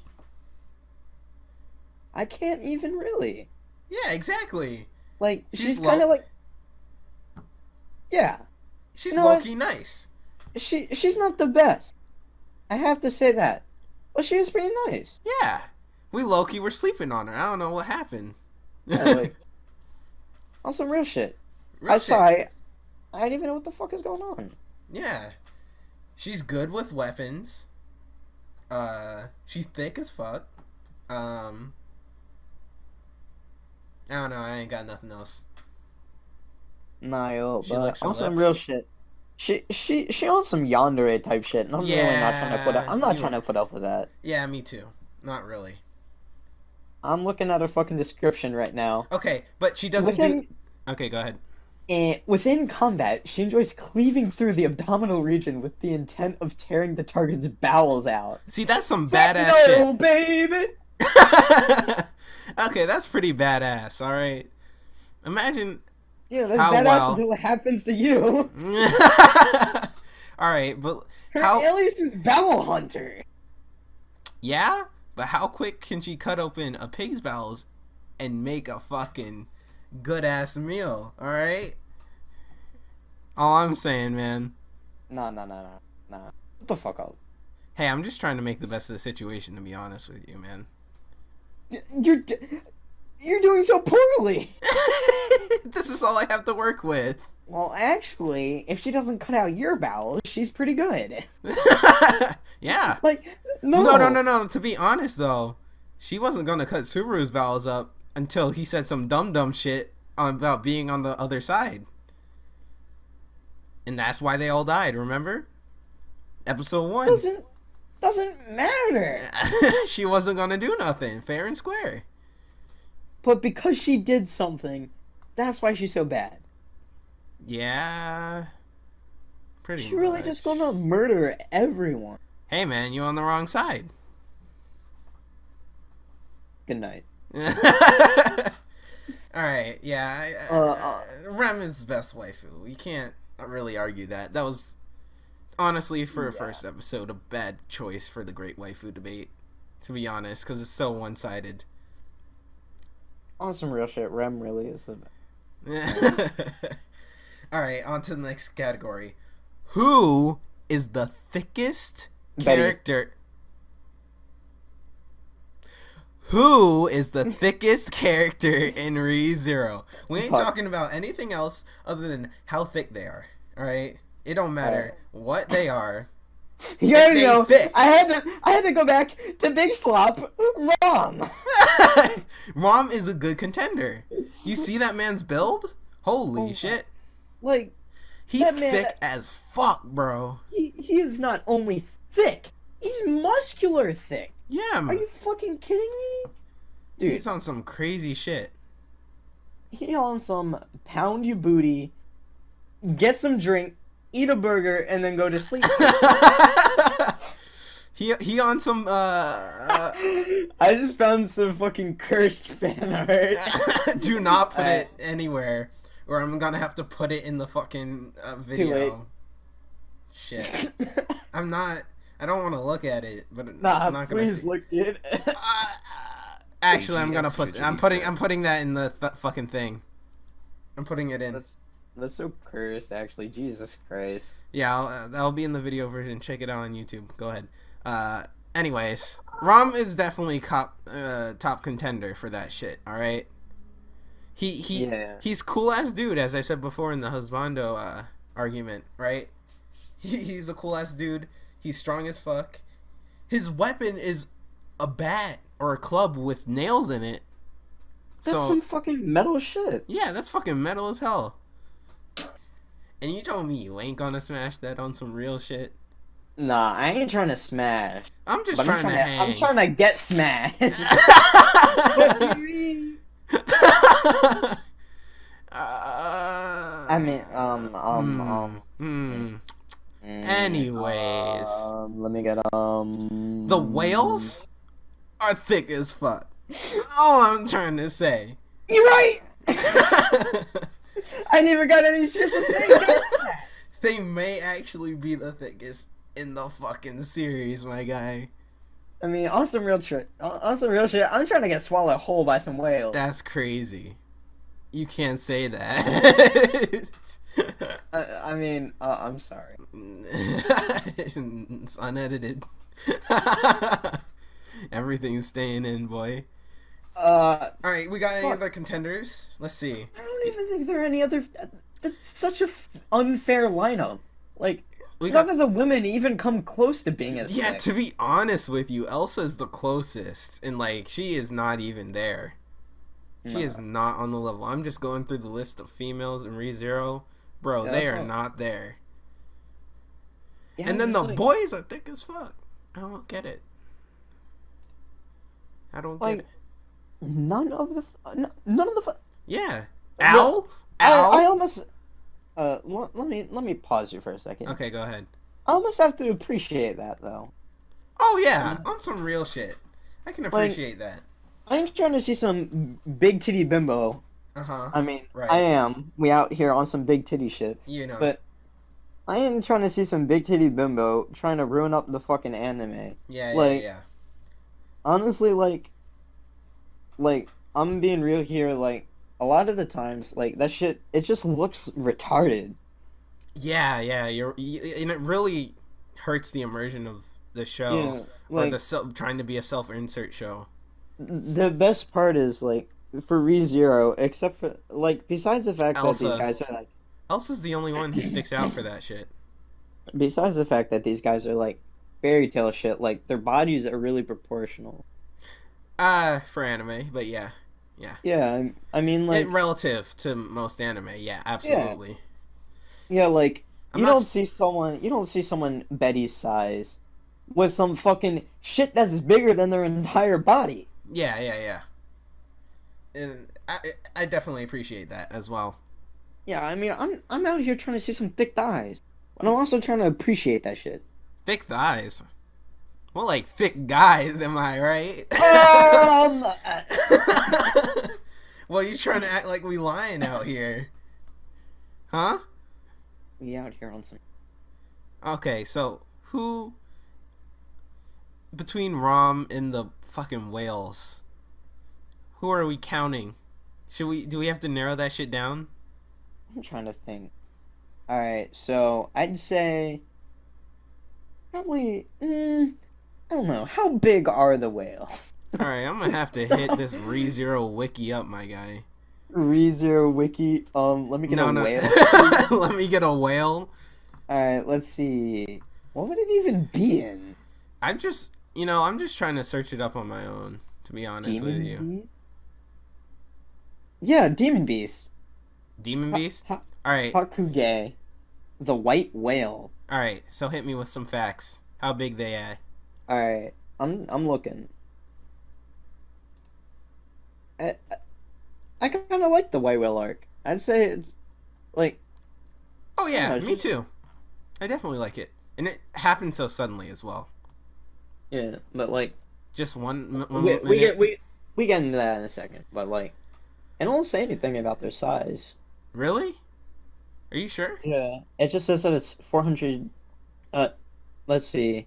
I can't even really. Yeah, exactly. Like She's she's kind of low. like, yeah, She's You know what? low-key nice. she's not the best. I have to say that, but she is pretty nice. Yeah. We low-key were sleeping on her. I don't know what happened. Yeah, like, on some real shit. Real I shit. saw it. I didn't even know what the fuck is going on. Yeah. She's good with weapons. She's thick as fuck. I don't know, I ain't got nothing else. Nah, yo, She but licks her on some lips. real shit. She on some yandere type shit, and I'm really not trying to put up. I'm not you trying were- to put up with that. Yeah, me too. Not really. I'm looking at her fucking description right now. Okay, but she doesn't Within, do... Okay, go ahead. within combat, she enjoys cleaving through the abdominal region with the intent of tearing the target's bowels out. See, that's some badass No, baby! shit. Okay, that's pretty badass, alright? Imagine... Yeah, that's How badass well? until it happens to you. Alright, but Her how... alias is Bowel Hunter. Yeah? But how quick can she cut open a pig's bowels and make a fucking good-ass meal, alright? All I'm saying, man. Nah. What the fuck up? Hey, I'm just trying to make the best of the situation, to be honest with you, man. You're doing so poorly. This is all I have to work with. Well, actually, if she doesn't cut out your bowels, she's pretty good. Yeah. Like, no. No. To be honest, though, she wasn't going to cut Subaru's bowels up until he said some dumb shit about being on the other side. And that's why they all died, remember? Episode 1. Doesn't matter. She wasn't going to do nothing. Fair and square. But because she did something, that's why she's so bad. Yeah. Pretty She really much. just gonna murder everyone. Hey, man, you on the wrong side. Good night. Alright, yeah. Rem is best waifu. We can't really argue that. That was, honestly, for a first episode, a bad choice for the Great Waifu Debate. To be honest, because it's so one-sided. On some real shit, Rem really is the best. Alright, on to the next category. Who is the thickest Betty. character? Who is the thickest character in ReZero? We ain't Fuck. talking about anything else other than how thick they are. Alright? It don't matter what they are. You already They know. thick. I had to go back to Big Slop. Rom. Rom is a good contender. You see that man's build? Holy shit. Like, He that man- thick as fuck, bro. he is not only thick, he's muscular thick. Yeah, Are man. you fucking kidding me? Dude, He's on some crazy shit. he on some pound your booty, get some drink, eat a burger, and then go to sleep. He on some I just found some fucking cursed fan art. do not put Alright. it anywhere or I'm gonna have to put it in the fucking late. video. Shit. I don't want to look at it, but Nah, I'm not gonna please see. look, dude. Actually, I'm gonna extra put. to I'm be putting. said. I'm putting that in the fucking thing. I'm putting it in. That's so cursed, actually. Jesus Christ. Yeah, that'll be in the video version. Check it out on YouTube. Go ahead. Anyways, Rom is definitely top contender for that shit. All right. He's cool ass dude, as I said before in the husbando argument. Right. He's a cool ass dude. He's strong as fuck. His weapon is a bat or a club with nails in it. That's some fucking metal shit. Yeah, that's fucking metal as hell. And you told me you ain't gonna smash that on some real shit? Nah, I ain't trying to smash. I'm just trying to hang. I'm trying to get smashed. What do you mean? I mean, Anyways, let me get the whales are thick as fuck. All I'm trying to say. You're right. I never got any shit to say. They may actually be the thickest in the fucking series, my guy. I mean, on some real shit. I'm trying to get swallowed whole by some whales. That's crazy. You can't say that. I'm sorry. It's unedited. Everything's staying in, boy. Alright, we got any other contenders? Let's see. I don't even think there are any other... It's such a unfair lineup. Like, none of the women even come close to being as thick. To be honest with you, Elsa's the closest. And, like, she is not even there. She is not on the level. I'm just going through the list of females in ReZero. Bro, they are not there. Yeah, and then the boys are thick as fuck. I don't get it. I don't get it. None of the... Yeah. Al? Al? I almost... let me pause you for a second. Okay, go ahead. I almost have to appreciate that, though. Oh, yeah. On some real shit. I can appreciate that. I ain't trying to see some big titty bimbo. Uh-huh. I mean, right. I am. We out here on some big titty shit. You know. But I ain't trying to see some big titty bimbo trying to ruin up the fucking anime. Yeah. Honestly, like, I'm being real here, like, a lot of the times, like, that shit, it just looks retarded. Yeah, and it really hurts the immersion of the show, or trying to be a self-insert show. The best part is, like, for ReZero, except for, like, besides the fact that these guys are, like... Elsa's the only one who sticks out for that shit. Besides the fact that these guys are, like, fairy tale shit, like, their bodies are really proportional. For anime, but yeah. Yeah, I mean, like... relative to most anime, yeah, absolutely. Yeah, like, you don't see someone Betty's size with some fucking shit that's bigger than their entire body. Yeah. And I definitely appreciate that as well. Yeah, I mean, I'm out here trying to see some thick thighs, but I'm also trying to appreciate that shit. Thick thighs? More like thick guys, am I right? Well, you're trying to act like we lying out here. Huh? We out here on some... Okay, so who... Between Rom and the fucking whales, who are we counting? Do we have to narrow that shit down? I'm trying to think. Alright, so I'd say... Probably... I don't know. How big are the whales? Alright, I'm gonna have to hit this ReZero wiki up, my guy. ReZero wiki. Let me get a whale. Let me get a whale. Alright, let's see. What would it even be in? I'm just trying to search it up on my own, to be honest with you. Beast? Yeah, Demon Beast. Demon Beast? Alright. Hakuge. The white whale. Alright, so hit me with some facts. How big they are. Alright, I'm looking. I kind of like the white whale arc. I'd say it's, like... Oh yeah, me too. I definitely like it. And it happened so suddenly as well. Yeah, but like... Just one we get into that in a second, but like... It don't say anything about their size. Really? Are you sure? Yeah. It just says that it's 400... let's see.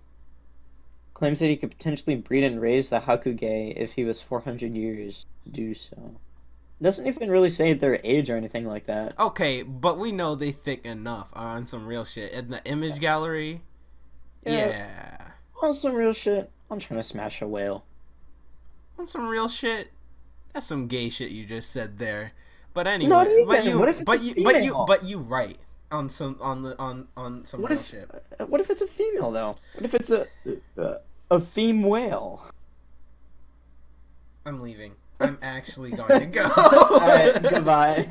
claims that he could potentially breed and raise the Hakuge if he was 400 years to do so. Doesn't even really say their age or anything like that. Okay, but we know they thick enough on some real shit. In the image gallery, yeah. On some real shit, I'm trying to smash a whale. On some real shit, that's some gay shit you just said there. But Not anyway, even. but What if it's a female? you right on some What real if, shit. what if it's a female though? What if it's a femme whale? I'm leaving. I'm actually going to go. Alright, goodbye.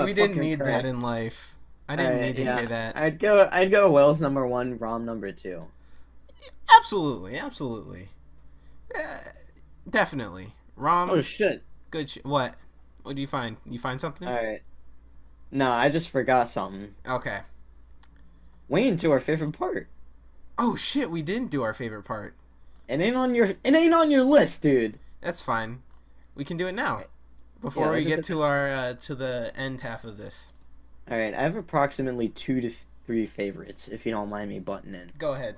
We didn't need that in life. I didn't need to hear that. I'd go whales number 1, Rom number 2. Absolutely. Definitely. Rom. Oh shit. Good what? What do you find? You find something? Alright. No, I just forgot something. Okay. We ain't to our favorite part. Oh shit, we didn't do our favorite part. It ain't on your list, dude. That's fine. We can do it now. Before we get to our to the end half of this. Alright, I have approximately 2 to 3 favorites, if you don't mind me butting in. Go ahead.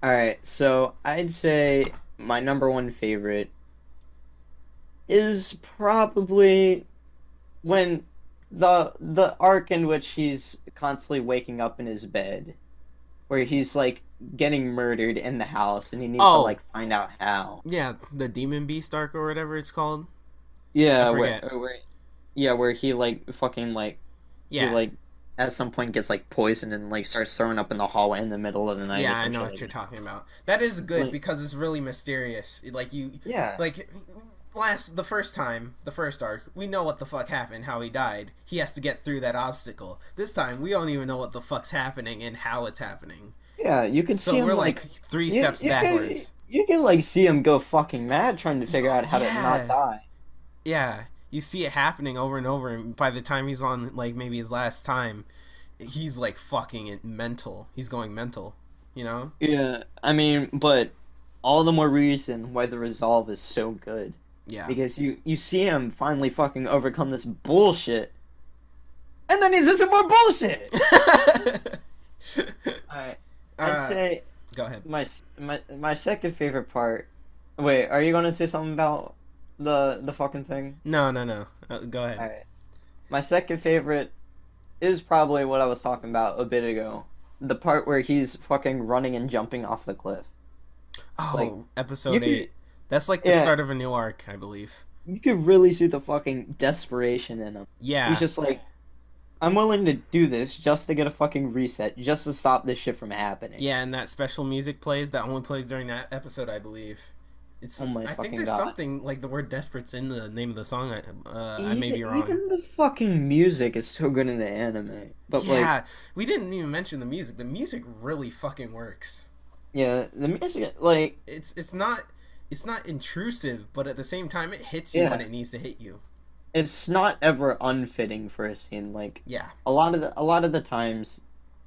Alright, so I'd say my number 1 favorite is probably when the arc in which he's constantly waking up in his bed, where he's like getting murdered in the house and he needs to like find out how. Yeah, the Demon Beast arc or whatever it's called. Yeah, where he like fucking like he like at some point gets like poisoned and like starts throwing up in the hallway in the middle of the night. Yeah, I know what you're talking about. That is good because it's really mysterious. Like the first arc, we know what the fuck happened, how he died. He has to get through that obstacle. This time, we don't even know what the fuck's happening and how it's happening. Yeah, you can see him. So we're like 3 steps backwards. You can like see him go fucking mad trying to figure out how to not die. Yeah, you see it happening over and over, and by the time he's on like maybe his last time, he's like fucking mental. He's going mental, you know? Yeah, I mean, but all the more reason why the resolve is so good. Yeah. Because you see him finally fucking overcome this bullshit, and then he's just some more bullshit. Alright, I'd say. Go ahead. My second favorite part. Wait, are you gonna say something about the fucking thing? No. Go ahead. Alright. My second favorite is probably what I was talking about a bit ago. The part where he's fucking running and jumping off the cliff. Oh, like, episode 8. That's like the start of a new arc, I believe. You could really see the fucking desperation in him. Yeah. He's just like, I'm willing to do this just to get a fucking reset, just to stop this shit from happening. Yeah, and that special music plays, that only plays during that episode, I believe. It's. I think there's something like the word "desperate's" in the name of the song. I may be wrong. Even the fucking music is so good in the anime. But yeah, we didn't even mention the music. The music really fucking works. Yeah, the music like it's not intrusive, but at the same time it hits you when it needs to hit you. It's not ever unfitting for a scene. Like a lot of the times,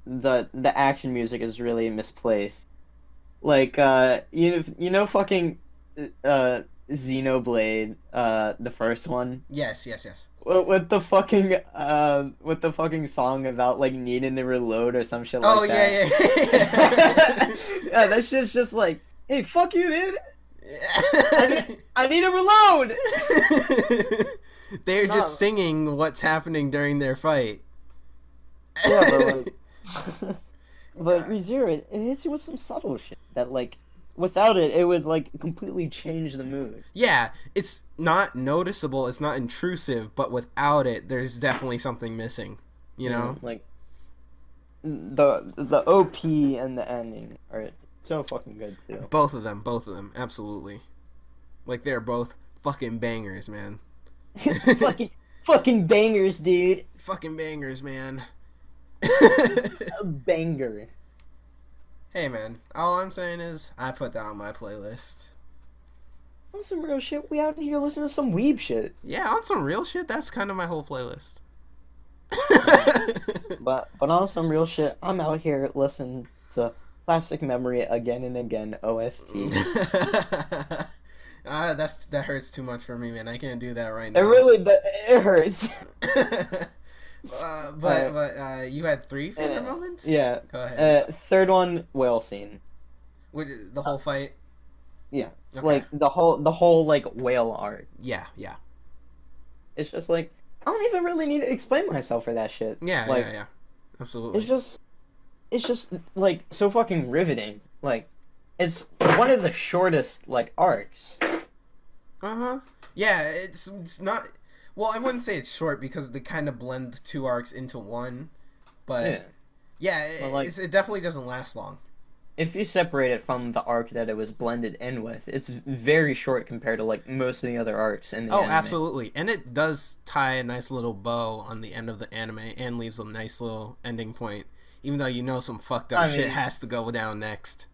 the action music is really misplaced. Like you know fucking. Xenoblade, the first one. Yes. With the fucking song about like needing to reload or some shit like that. Yeah. Yeah, that shit's just like, hey, fuck you, dude. I need to reload. They're just singing what's happening during their fight. Yeah, but ReZero, it hits you with some subtle shit that like. Without it, it would like completely change the mood. Yeah, it's not noticeable, it's not intrusive, but without it, there's definitely something missing. You know, like the OP and the ending are so fucking good too. Both of them, absolutely. Like they're both fucking bangers, man. fucking bangers, dude. Fucking bangers, man. A banger. Hey man, all I'm saying is I put that on my playlist. On some real shit, we out here listening to some weeb shit. Yeah, on some real shit, that's kind of my whole playlist. but on some real shit, I'm out here listening to Classic Memory again and again, OST. That hurts too much for me, man. I can't do that right now. It hurts. But you had 3 favorite moments? Yeah. Go ahead. Third one, whale scene. The whole fight? Yeah. Okay. Like the whole like whale arc. Yeah. It's just like I don't even really need to explain myself for that shit. Yeah, like, yeah. Absolutely. It's just like so fucking riveting. Like it's one of the shortest like arcs. Uh-huh. Yeah, it's not... Well, I wouldn't say it's short because they kind of blend the 2 arcs into one. But, yeah, it definitely doesn't last long. If you separate it from the arc that it was blended in with, it's very short compared to, like, most of the other arcs in the anime. Absolutely. And it does tie a nice little bow on the end of the anime and leaves a nice little ending point, even though you know some fucked up shit has to go down next.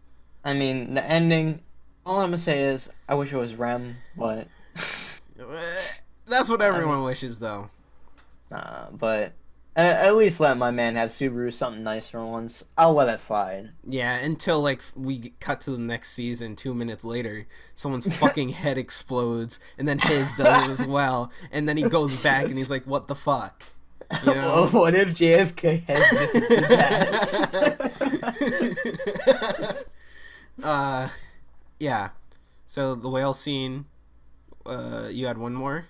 I mean, the ending, all I'm gonna say is, I wish it was Rem, but... That's what everyone wishes, though. But at least let my man have Subaru something nice for once. I'll let it slide. Yeah, until, like, we cut to the next season 2 minutes later, someone's fucking head explodes, and then his does it as well, and then he goes back and he's like, what the fuck? You know? What if JFK has visited that? Yeah. So, the whale scene, you had 1 more?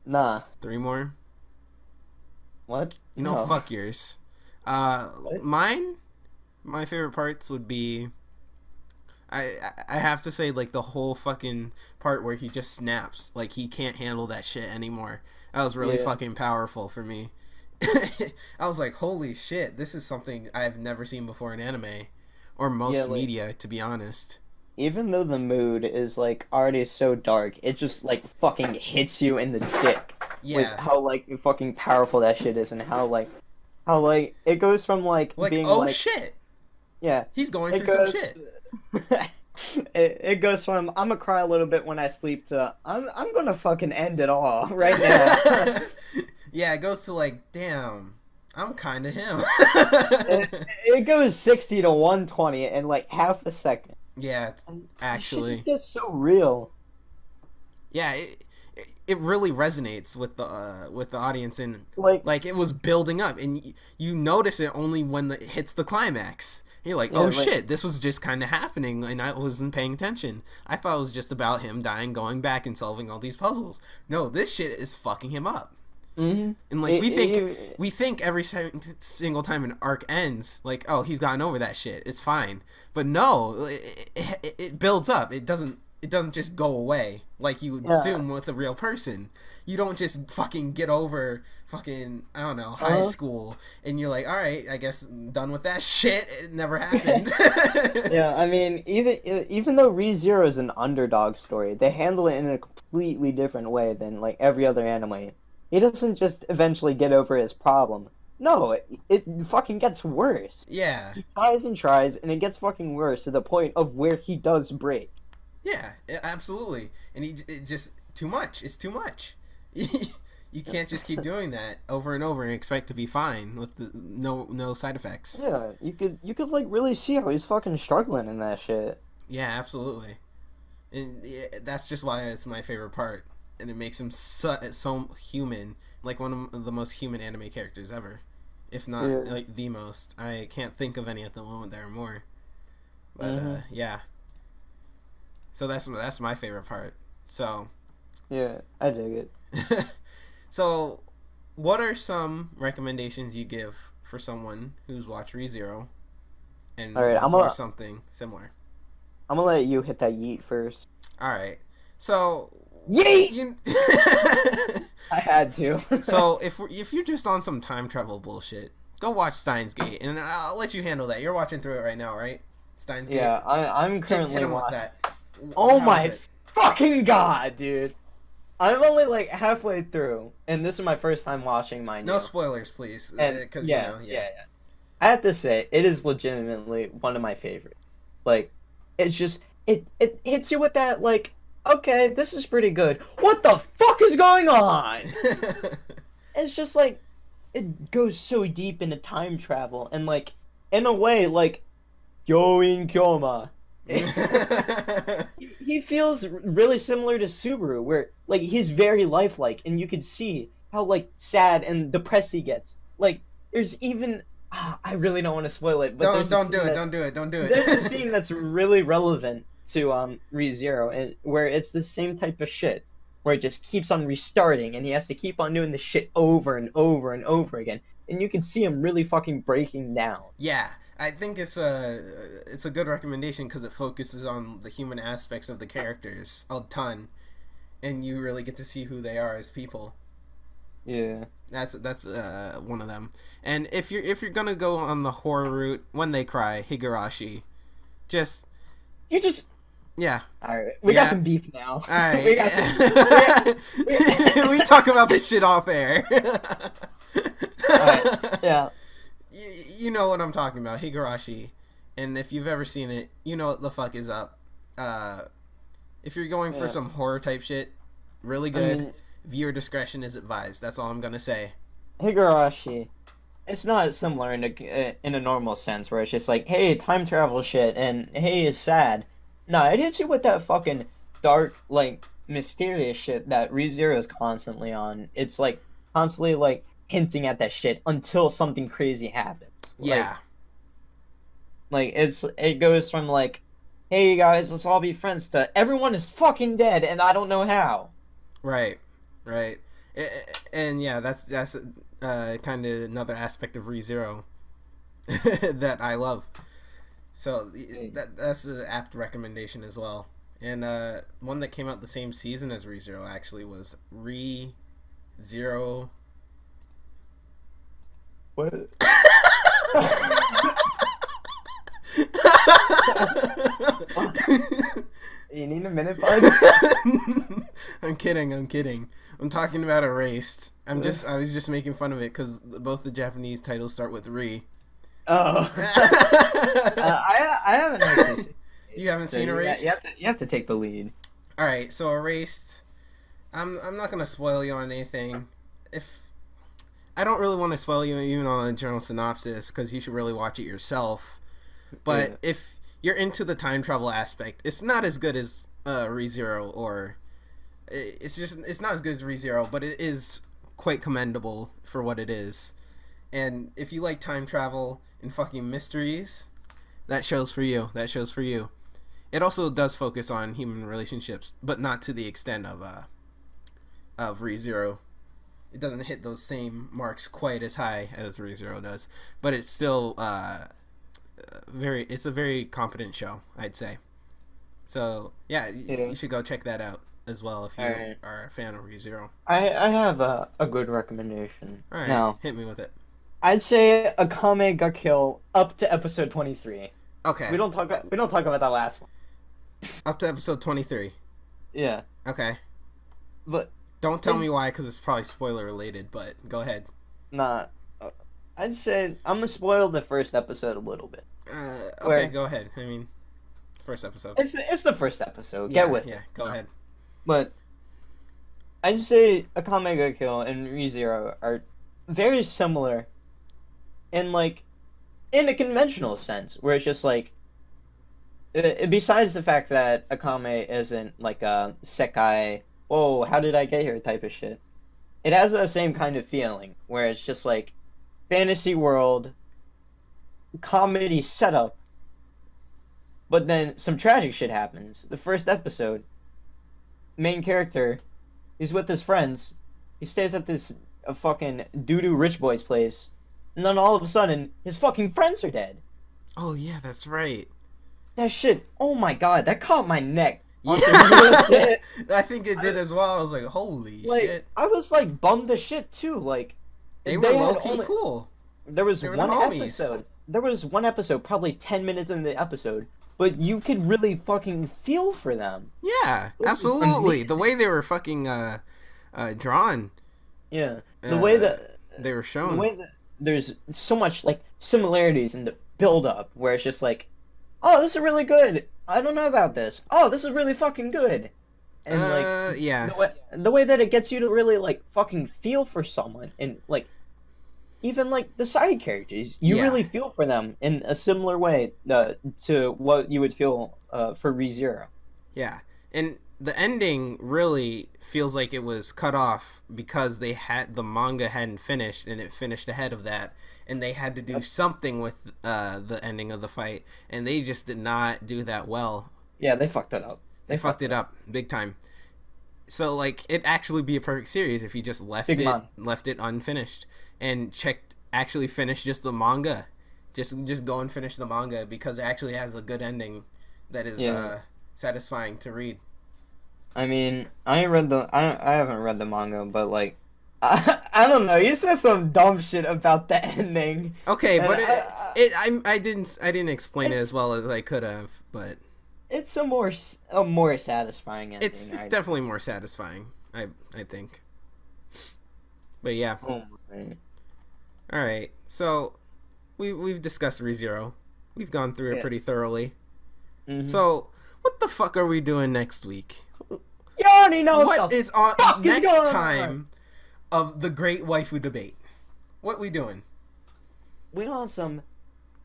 Nah. 3 more? What? You know, No. fuck yours. What? My favorite parts would be... I have to say, like, the whole fucking part where he just snaps. Like, he can't handle that shit anymore. That was really fucking powerful for me. I was like, holy shit, this is something I've never seen before in anime. Or most media, to be honest. Even though the mood is, like, already so dark, it just, like, fucking hits you in the dick. Yeah. With how, like, fucking powerful that shit is and how, it goes from, like being, oh, like... shit! Yeah. He's going through some shit. It goes from, I'm gonna cry a little bit when I sleep to, I'm gonna fucking end it all right now. Yeah, it goes to, like, damn, I'm kind of him. it goes 60 to 120 in, like, half a second. Yeah, actually. It just gets so real. Yeah, it really resonates with the audience, and like it was building up, and you notice it only when it hits the climax. You're like, shit, this was just kind of happening, and I wasn't paying attention. I thought it was just about him dying, going back, and solving all these puzzles. No, this shit is fucking him up. Mm-hmm. And like we think every single time an arc ends, like, oh, he's gotten over that shit, it's fine. But no, it builds up. It doesn't just go away like you would assume with a real person. You don't just fucking get over fucking, I don't know, high school and you're like, all right, I guess I'm done with that shit. It never happened. Yeah, I mean, even though Re:Zero is an underdog story, they handle it in a completely different way than like every other anime. He doesn't just eventually get over his problem. No, it fucking gets worse. Yeah. He tries and tries, and it gets fucking worse to the point of where he does break. Yeah, absolutely. And it just too much. It's too much. You can't just keep doing that over and over and expect to be fine with no side effects. Yeah, you could like really see how he's fucking struggling in that shit. Yeah, absolutely. And that's just why it's my favorite part. And it makes him so human, like one of the most human anime characters ever, if not like the most. I can't think of any at the moment that are more. But yeah. So that's my favorite part. So. Yeah, I dig it. So, what are some recommendations you give for someone who's watched Re:Zero and wants something similar? I'm gonna let you hit that yeet first. All right. So. Yeet! I had to. So if you're just on some time travel bullshit, go watch Steins Gate, and I'll let you handle that. You're watching through it right now, right? Steins Gate. Yeah, I'm currently hit him watching. with that. Oh my fucking god, dude! I'm only like halfway through, and this is my first time watching mine. No spoilers, please. Because yeah. I have to say, it is legitimately one of my favorites. Like, it's just it hits you with that like. Okay, this is pretty good. What the fuck is going on? It's just like, it goes so deep into time travel, and like, in a way, like, Gyoin Kyoma. He feels really similar to Subaru, where like he's very lifelike, and you could see like sad and depressed he gets. Like there's even I really don't want to spoil it, but don't do it. There's a scene that's really relevant to ReZero, and where it's the same type of shit, where it just keeps on restarting, and he has to keep on doing this shit over and over and over again, and you can see him really fucking breaking down. Yeah, I think it's a good recommendation because it focuses on the human aspects of the characters a ton, and you really get to see who they are as people. Yeah, that's one of them. And if you're gonna go on the horror route, When They Cry, Higurashi, yeah. All right, we got some beef now. All right, we talk about this shit off air. Yeah. You know what I'm talking about, Higurashi, and if you've ever seen it, you know what the fuck is up. If you're going for some horror type shit, really good. I mean, viewer discretion is advised. That's all I'm gonna say. Higurashi, it's not similar in a normal sense where it's just like, hey, time travel shit, and hey, it's sad. No, it hits you with that fucking dark, like, mysterious shit that ReZero is constantly on. It's like constantly like hinting at that shit until something crazy happens. Yeah. Like it goes from like, hey guys, let's all be friends, to everyone is fucking dead and I don't know how. Right. And yeah, that's kind of another aspect of ReZero that I love. So that's an apt recommendation as well. And one that came out the same season as ReZero actually was ReZero. What? You need a minute, bud? I'm kidding. I'm talking about Erased. I was just making fun of it because both the Japanese titles start with Re. Oh. I haven't actually seen it. You haven't seen Erased? You have to take the lead. All right, so Erased. I'm not gonna spoil you on anything. I don't really want to spoil you even on a general synopsis because you should really watch it yourself. But if you're into the time travel aspect, it's not as good as ReZero, or it's not as good as ReZero, but it is quite commendable for what it is. And if you like time travel and fucking mysteries, that show's for you. It also does focus on human relationships, but not to the extent of ReZero. It doesn't hit those same marks quite as high as ReZero does, but it's still it's a very competent show, I'd say. So yeah, you should go check that out as well if you are a fan of ReZero. I have a good recommendation. All right, now hit me with it. I'd say Akame ga Kill up to episode 23. Okay. We don't talk about that last one. Up to episode 23. Yeah. Okay. But don't tell me why, because it's probably spoiler related. But go ahead. Nah. I'd say I'm gonna spoil the first episode a little bit. Okay, go ahead. I mean, first episode. It's the first episode. Get with it. Yeah, go ahead. But I'd say Akame ga Kill and ReZero are very similar in a conventional sense, where it's just like, besides the fact that Akame isn't like a sekai, oh, how did I get here type of shit, it has that same kind of feeling where it's just like fantasy world, comedy setup, but then some tragic shit happens. The first episode, main character, he's with his friends, he stays at this fucking doo-doo rich boy's place, and then all of a sudden, his fucking friends are dead. Oh yeah, that's right. That shit, oh my god, that caught my neck. Yeah. I think it did as well. I was like, holy shit. I was like bummed as shit too. Like they were low-key cool. There was one episode. There was one episode, probably 10 minutes into the episode, but you could really fucking feel for them. Yeah, absolutely. The way they were fucking drawn. Yeah, the way that they were shown. The way that there's so much like similarities in the build-up, where it's just like, oh, this is really good. I don't know about this. Oh, this is really fucking good. And like, yeah, the way that it gets you to really like fucking feel for someone, and like, even like the side characters, you really feel for them in a similar way to what you would feel for ReZero. Yeah, and the ending really feels like it was cut off because the manga hadn't finished, and it finished ahead of that, and they had to do something with the ending of the fight, and they just did not do that well. Yeah, they fucked it up. They fucked it up big time. So like, it'd actually be a perfect series if you just left it unfinished and actually finished just the manga. Just go and finish the manga, because it actually has a good ending that is satisfying to read. I mean, I haven't read the manga, but like, I don't know. You said some dumb shit about the ending. Okay, but I didn't explain it as well as I could have, but it's a more satisfying ending. It's definitely more satisfying, I think. But yeah. Oh my. All right, so we've discussed ReZero. We've gone through it pretty thoroughly. Mm-hmm. So what the fuck are we doing next week? You already know what is on next time of the Great Waifu Debate. What we doing? We on some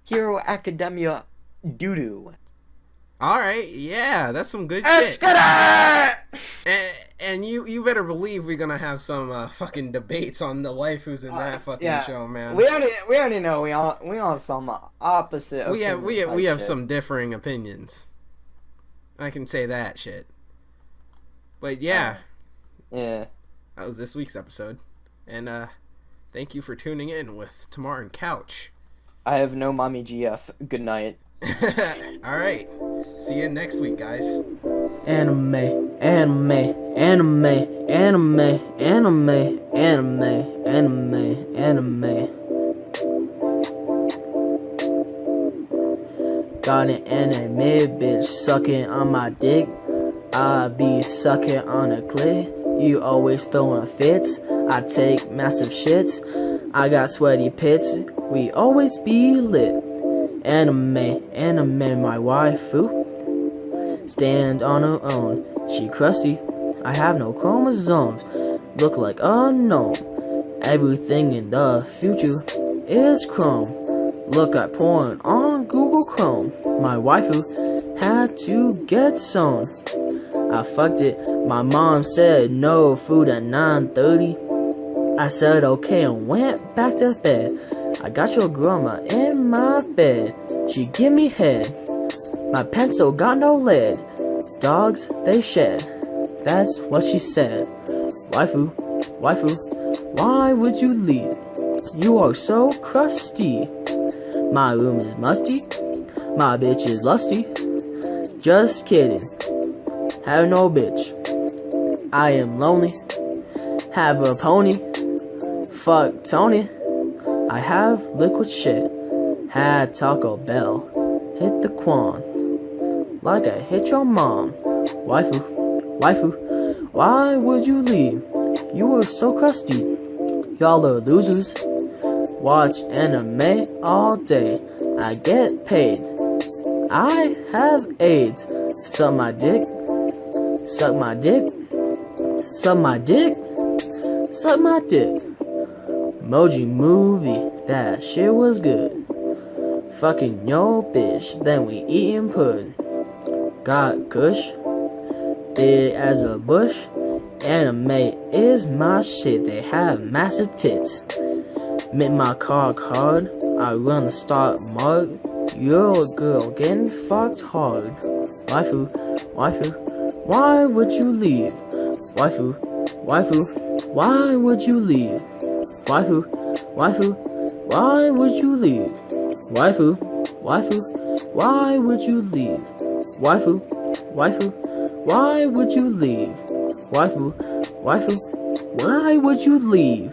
Hero Academia doo-doo. Alright, yeah, that's some good shit. And you better believe we're gonna have some fucking debates on the waifus in that fucking show, man. We already know we on some opposite. We have some differing opinions. I can say that shit. But yeah. Yeah. That was this week's episode. And thank you for tuning in with Tamar and Couch. I have no mommy GF. Good night. Alright. See you next week, guys. Anime. Got an anime bitch sucking on my dick. I be sucking on a clit. You always throwing fits. I take massive shits. I got sweaty pits. We always be lit. Anime, my waifu. Stand on her own. She crusty. I have no chromosomes. Look like a gnome. Everything in the future is chrome. Look at porn on Google Chrome. My waifu had to get sewn. I fucked it. My mom said no food at 9:30. I said okay and went back to bed. I got your grandma in my bed. She give me head. My pencil got no lead. Dogs, they shed. That's what she said. Waifu, why would you leave? You are so crusty. My room is musty. My bitch is lusty. Just kidding. Have no bitch. I am lonely. Have a pony. Fuck Tony. I have liquid shit. Had Taco Bell. Hit the Quan. Like I hit your mom. Waifu, why would you leave? You were so crusty. Y'all are losers. Watch anime all day. I get paid. I have AIDS. Suck my dick. Suck my dick. Suck my dick. Suck my dick. Emoji movie. That shit was good. Fucking yo bitch. Then we eatin' pudding. Got kush. Big as a bush. Anime is my shit. They have massive tits. Mint my cock hard. I run the stock market. You're a girl getting fucked hard. Waifu, why would you leave? Waifu, why would you leave? Waifu, why would you leave? Waifu, why would you leave? Waifu, why would you leave? Waifu, why would you leave?